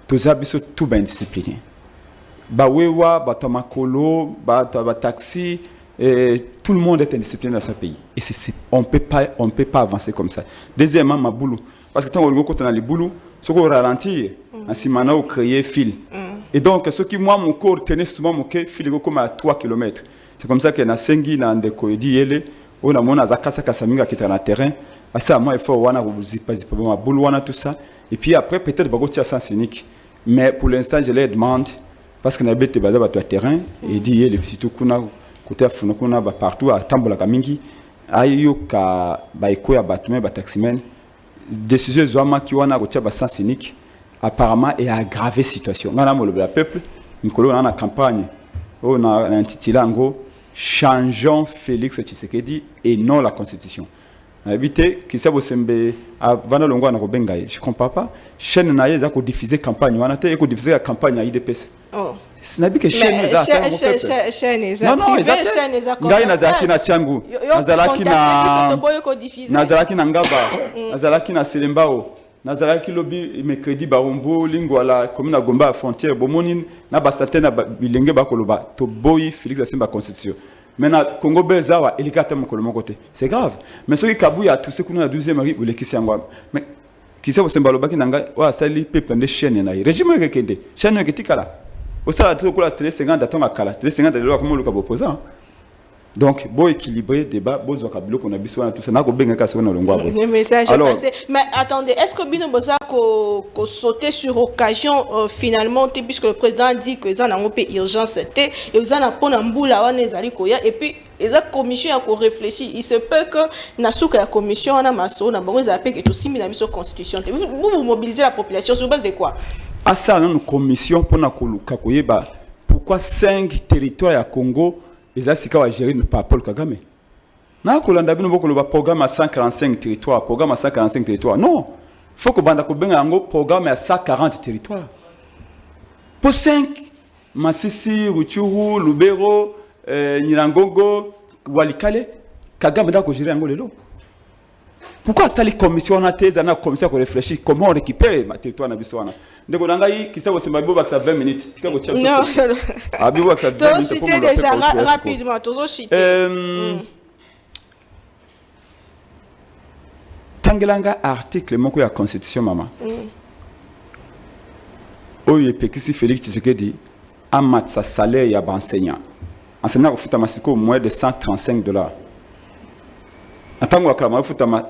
Speaker 3: Tous abiso tout ben discipliné. Ba wewa, ba tomakolo, ba taxi et tout le monde est indiscipliné dans ce pays. Et on peut pas avancer comme ça. Deuxièmement ma boulou parce que tant on a les boulous ce qu'on ralentit, en simana ou créer fil. Et donc, ce qui moi, mon corps tenait souvent mon fil comme à 3 km. C'est comme ça que na sengi na ndeko edi yele, on a mon azakasa kasaminga qui est dans le terrain. À ça, moi, il faut wana pas boule wana tout ça. Et puis après, peut-être bagotia sens unique. Mais pour l'instant, je les demande parce que na bête baza ba terrain et dit yele surtout kuna côté afuna kuna ba partout à tambola kamingi ayo ka ba ikoya batme ba taximen. Décision Zouama qui wana kotia ba sens unique apparemment est aggravé situation. Ngana mo le peuple Nikolo na campagne on a intitulé changeons Félix Tshisekedi et non la constitution. Habité qui ça sembe avant longwa na kobenga je comprends pas chaîne na yeza ko diffuser campagne wana te ko diffuser la campagne à IDPS. Oh. Sinabi que chaîne za
Speaker 1: chaîne za chaîne za
Speaker 3: ngai na zaki na changu nazalaki na ngaba nazalaki na selembao nazalaki lobi mercredi barombo lingwala commune na Gomba frontière bomoni na basate na bilenge bakoloba to boyi Félix Asimba constitution. Maintenant Congo bezawa elikata mokolo mokote c'est grave mais ce qui kabuya tout ce qu'on a 12e mari ou lekisi yangwa mais qui sait que balobaki nanga wa sali peuple de chaîne na régime ekende chaîne eketikala au sala tout ko la télé 50 atanga kala télé 50 de comme le opposant donc beau équilibré débat beau zakabilo qu'on a biso na tout ça na ko benga ka so na longwa
Speaker 1: le message est passé mais attendez est-ce que bino boza ko sauter sur occasion finalement puisque le président dit que ça na ngopé urgence était et ça na pona mbula wana ezali koya et puis eza commission ya ko réfléchir il se peut que na souka ya commission wana maso na bango za pe que tout simi na biso constitution vous mobilisez la population sur base de quoi
Speaker 3: à ça une commission pour na koluka koyeba pourquoi 5 territoires ya Congo les Asika wa gérer par Paul Kagame. Na kolanda bino boko le programme à 145 territoires, programme à 145 territoires. Non, faut que banda ko benga ngo programme à 140 territoires. Pour 5 Masisi, Rutshuru, Lubero, Nyirangongo, Walikale, Kagame da ko gérer ngo lelo. Pourquoi ça les commissions on a thèse na commission ko réfléchir comment on récupère ma territoire na biso wana. Ndeko nangai kisa ko semba bibo baksa 20 minutes. Tika ko tia.
Speaker 1: Non.
Speaker 3: Ah bibo baksa 20 minutes
Speaker 1: pour me déjà rapidement toujours citer.
Speaker 3: Tangelanga article moko ya constitution mama. Oye pekisi Félix Tshisekedi amat sa salaire ya enseignant. Enseignant ko futa masiko moins de $135. Atango akama futa ma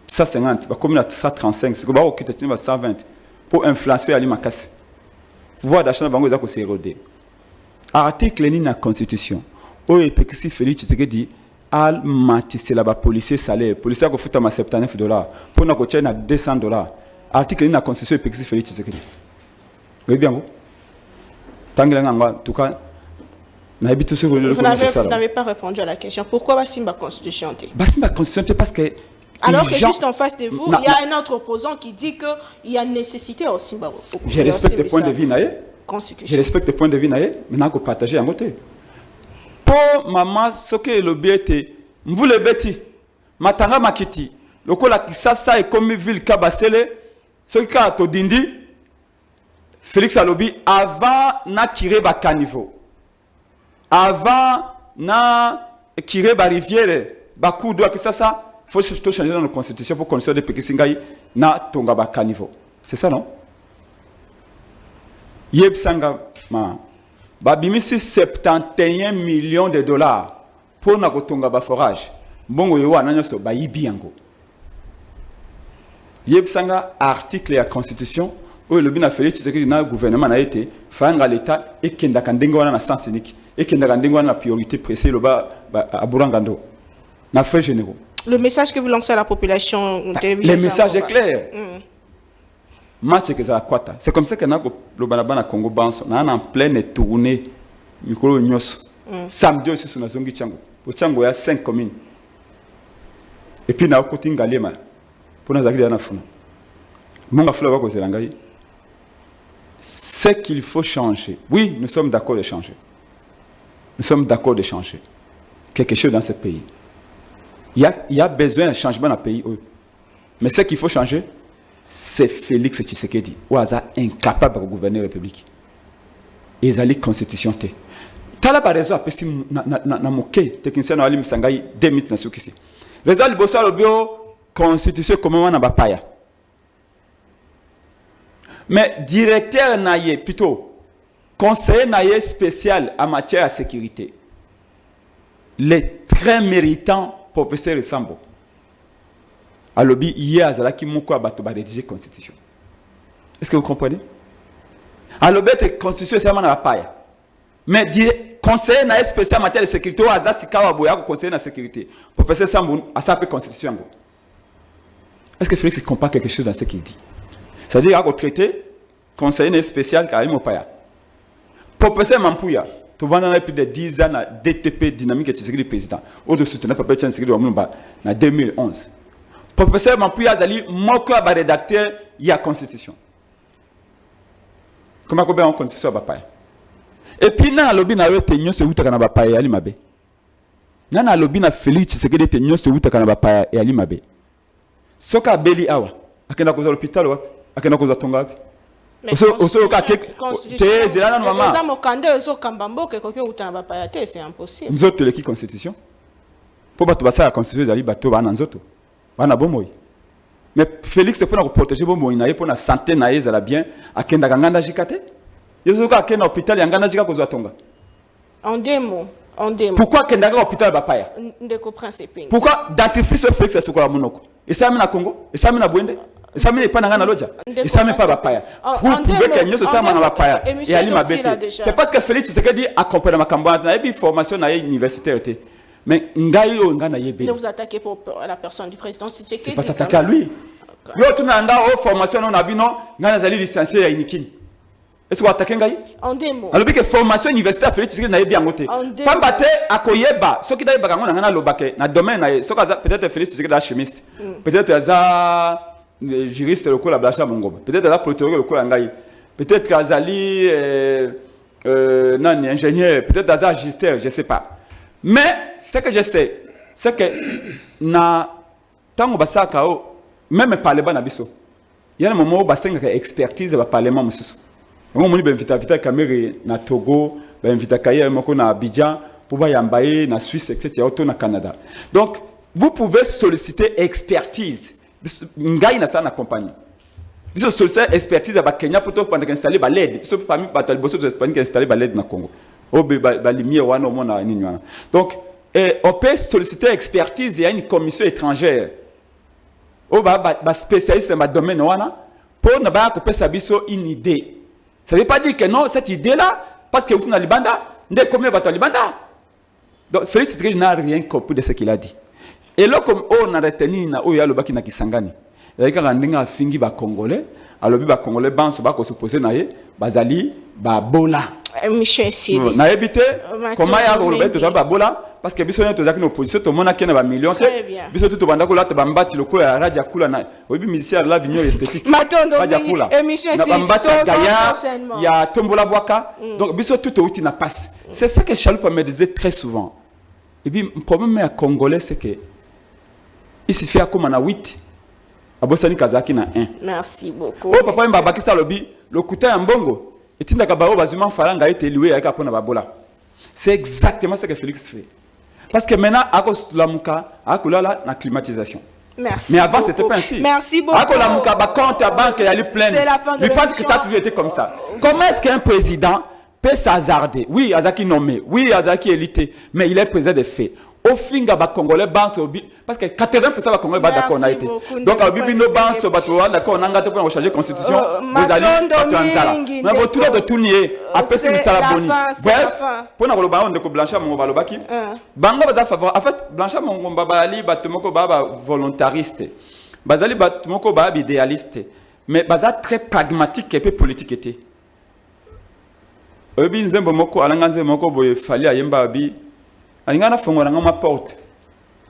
Speaker 3: 150 ba comme na 135 c'est que ba okita tima 120 pour inflation ali makasi pouvoir d'achat bango za ko se érodé article ni na constitution oyo pekisi Félix Tshisekedi al matisi la ba policier salaire policier ko futa ma $79 pour na ko tia na $200 article ni na constitution pekisi Félix Tshisekedi oui bien go tangela nganga en tout cas
Speaker 1: vous n'avez pas répondu à la question pourquoi Basimba constitution
Speaker 3: Basimba constitution parce que
Speaker 1: alors que juste en face de vous, il y a un autre opposant qui dit qu'il y a nécessité aussi.
Speaker 3: Je respecte le point de vue naïe. Je respecte le point de vue naïe, mais je vais partager à côté. Pour maman, ce que le biété, vous le bêtis, matanga makiti, le kola kisasa est comme ville kabasele, ce qui a to dindi, Félix Alobi, avant na kire ba caniveau, avant na kire ba rivière, ba coup d'eau kisasa. Il faut changer dans la constitution pour constituer des Pékisingaï na tonga ba caniveau. C'est ça, non? Yeb sanga ma. Babimisi 71 millions de dollars pour na tonga ba forage. Bongo yewa na nyoso ba yibi yango. Yeb sanga article ya constitution où le bina Félix Tshisekedi na gouvernement na été fanga l'état et kenda kandengo wana na sens unique et kenda kandengo wana na priorité pressée le ba aburangando. Na frais généraux.
Speaker 1: Le message que vous lancez à la population
Speaker 3: le message est clair. Match que ça kwata. C'est comme ça que le banabana Congo banso na en pleine tournée mikolo nyos. Samedi aussi sur nazongi chango. Au chango ya 5 communes. Et puis na okoti ngalema. Pour na zakili na funa. Monga fula ba ko zelangai. C'est qu'il faut changer. Oui, nous sommes d'accord de changer. Nous sommes d'accord de changer quelque chose dans ce pays. Il y a besoin d'un changement dans le pays. Mais ce qu'il faut changer, c'est Félix Tshisekedi, ou hasard incapable de gouverner la République. Et ils ont la constitution. Tala par raison, parce que na moqué, technicien na alim sangai 2 minutes na sukisi. Raison le bossa le bio constitution comment na bapaya. Mais directeur naie plutôt conseiller naie spécial en matière de sécurité. Les très méritants professeur Sambo. À lobby hier à Zalaki Moko Abato ba rédiger constitution. Est-ce que vous comprenez? À lobby la constitution c'est vraiment la paille. Mais conseiller na spécial en matière de sécurité ou Azasika Waboya conseiller na sécurité. Professeur Sambo a sa constitution. Est-ce que Félix comprend quelque chose dans ce qu'il dit? C'est-à-dire qu'il a traité conseiller spécial Karim Opaya. Professeur Mampouya tu vas dans plus de 10 ans à DTP dynamique et Tshisekedi président. Autre souteneur papa Tshisekedi en 2011. Professeur Mampouya Azali moko ba rédacteur il y a constitution. Comment on constitution ba pa. Et puis na lobby na yote nyose wuta kana ba pa ya limabe. Na lobby na Félix Tshisekedi te nyose wuta kana ba pa ya limabe. Soka beli awa akenda koza l'hôpital wapi akenda koza tonga wapi.
Speaker 1: C'est impossible.
Speaker 3: Nous autres, qui constitution? Pour battre la constitution, nous avons battu la Mais Félix c'est pour protéger bon moyen pour la santé na ezala bien akenda nganda jikate. Yezo ka akenda hôpital ya nganda jika kozwa tonga.
Speaker 1: En deux mots.
Speaker 3: Pourquoi kenda ka hôpital bapaya?
Speaker 1: Ndeko principe.
Speaker 3: Pourquoi dentifrice Félix sokola monoko? Et ça na Congo? Et ça na Bwende? Et ça pas na loja? Et ça pas bapaya. Pour prouver que nyoso ça na bapaya. Et ali mabete. C'est parce que Félix Tshisekedi accompagne makambo na bi formation na universitaire. Mais ngai o ngana yebeli.
Speaker 1: Ne vous attaquez pas à la personne du président Tshisekedi.
Speaker 3: C'est pas s'attaquer à lui. Yo tuna anda o formation on a bino ngana zali licencié ya inikini. Est-ce que vous attaquez ngai?
Speaker 1: En deux mots.
Speaker 3: Alors que formation universitaire Félix Tshisekedi na yebi angote. Pambate akoyeba soki dai baka ngona ngana lobake na domaine na soki peut-être Félix Tshisekedi chimiste. Peut-être aza juriste lokola Blanchard Mongoba. Peut-être aza politologue lokola ngai. Peut-être azali non ingénieur, peut-être aza magister, je sais pas. Mais ce que je sais, c'est que na tango basaka o même parlement na biso. Il y a un moment où basenga expertise ba parlement mususu. On moni invita Cameroun na Togo, ba invita Kaya moko na Abidjan pour ba yambaye na Suisse etc. auto na Canada. Donc vous pouvez solliciter expertise. Ngai na ça na compagnie. Biso solliciter expertise ba Kenya pour pendant installer ba LED. Biso parmi batal bosso de Espagne qui installer ba LED na Congo. Donc, on peut solliciter expertise et une commission étrangère. On va spécialiste dans le domaine pour ne pas une idée. Ça ne veut pas dire que non, cette idée-là, parce que vous avez Libanda, combien de Libanda. Donc, Félix Tshisekedi n'a rien compris de ce qu'il a dit. Et là, comme on a retenu, il y a le Baki Nakisangani. Il y a un fingi Congolais, alors les Congolais se supposé bazali babola.
Speaker 1: Michel Sidi.
Speaker 3: Na habité comment ya Robert to babola parce que biso to zaki na opposition to mona kena ba million te biso to banda ko la te bambati lokolo ya raja kula na obi ministère la vignole esthétique
Speaker 1: matondo
Speaker 3: Michel Sidi bambati ya tombola bwaka donc biso tout outi na passe c'est ça que Chaloupa me disait très souvent et puis le problème à congolais c'est que il suffit à comme na 8 abosani kazaki na 1
Speaker 1: merci beaucoup
Speaker 3: oh papa mba bakisa lobi lokuta ya mbongo. C'est exactement ce que Félix fait. Parce que maintenant, à cause de la climatisation.
Speaker 1: Merci.
Speaker 3: Mais avant, ce n'était pas ainsi.
Speaker 1: Merci beaucoup.
Speaker 3: À cause de la compte à banque, il y a eu plein.
Speaker 1: C'est la fin de
Speaker 3: Je pense que ça a toujours été comme ça. Comment est-ce qu'un président peut s'hasarder? Oui, Azaki nommé. Oui, Azaki élité. Mais il est président de fait. Au fin, les Congolais banse parce que 80% des Congolais sont d'accord on a été. Donc au bibi no banse d'accord on a ngate pour changer constitution. Vous allez mais vous tout de tout nier après c'est la boni. Bref, pour na koloba on de ko Blanchard Mongoba lobaki. Bango baza faveur. En fait, Blanchard Mongoba bali batumoko baba volontariste. Bazali batumoko baba idéaliste. Mais baza très pragmatique et peu politique était. Obi nzembo moko alanganze moko boye fali ayemba bi alingana fongola ngama porte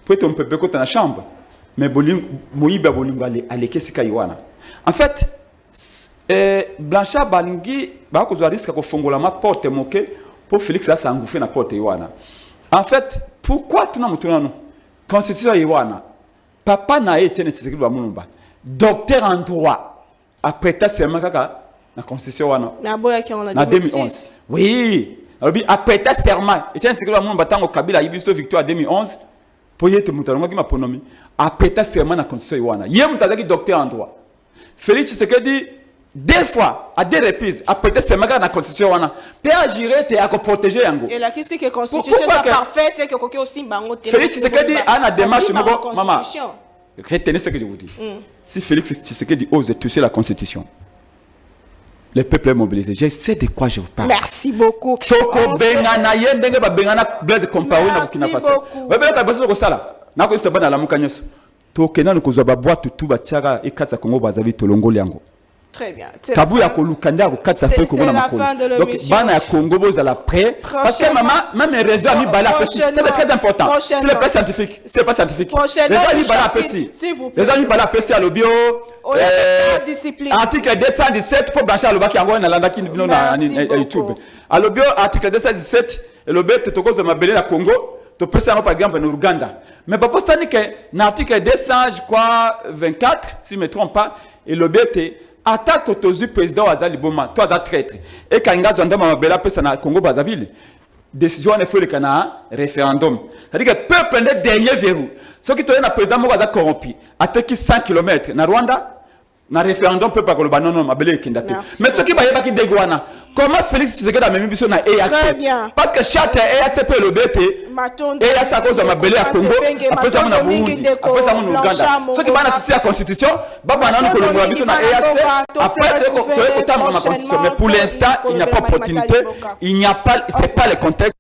Speaker 3: peut on peut côté na chambre mais moyiba bolingo aleke sika yiwana en fait Blanchard balingi ba ko zo risque ko fongola ma porte moke pour Félix ça s'engouffrer na porte yiwana en fait pourquoi tuna mutuna no constitution yiwana papa na été Tshisekedi ba mulumba docteur en droit après ta sema kaka na constitution wana
Speaker 1: na boya ki on a
Speaker 3: na 2011 oui après ta serment et tiens c'est que le monde battant au Kabila ibiso victoire 2011 pour y être mutalonga qui m'a pronommé après ta serment na constitution wana yé mutazaki docteur en droit Félix Tshisekedi deux fois à deux reprises après ta serment na constitution wana peut agir et à protéger yango
Speaker 1: et là qui c'est que constitution est parfaite et que koki aussi bango
Speaker 3: Félix Tshisekedi a na démarche moko maman retenez ce que je vous dis si Félix Tshisekedi ose toucher la constitution. Le peuple est mobilisé. Je sais de quoi je vous parle.
Speaker 1: Merci beaucoup.
Speaker 3: Toko bengana yendenge ba bengana blaze comparé na Burkina Faso. Ba bengana bazo ko sala. Na ko sabana la mukanyoso. Tokena nkozwa ba boîte tout ba tiara e katsa Congo bazavi tolongoli yango.
Speaker 1: Très bien.
Speaker 3: Kabu ya kolukanda ko katsa fe ko na makolo. Donc bana ya Congo boza la prêt parce que maman même réseau a mis bala petit. C'est très important. C'est le pas scientifique. C'est pas scientifique. Les gens mis bala petit. Les gens mis bala petit à l'obio. Article 217 pour Blanchard Lobaki yango na landa ki bino na YouTube. À l'obio article 217 et le bet toko zo mabele na Congo. To pesa par exemple en Ouganda. Mais pas postani que na article 200 je crois 24 si je me trompe pas et le bet attaque tozu président Azali Boma, toi za traître. Et quand Nga Zonda Mabela pesa na Congo Brazzaville. décision ne fait le Canada référendum. C'est-à-dire que le peuple est le dernier verrou. Ce qui est un président qui corrompu, à 100 km dans Rwanda, dans le référendum, peut pas que le non, mais ce qui va y avoir qui dégoûte, comment Félix Tshisekedi a même mis sur la EAC? Parce que chaque EAC peut le bête, EAC à cause de ma belle à Congo, après ça, mon Burundi, après ça, mon Ouganda. Ce qui va associer à la Constitution, va prendre que le mission na EAC, après autant de la Constitution. Mais pour l'instant, il n'y a pas d'opportunité, il n'y a pas, c'est pas le contexte.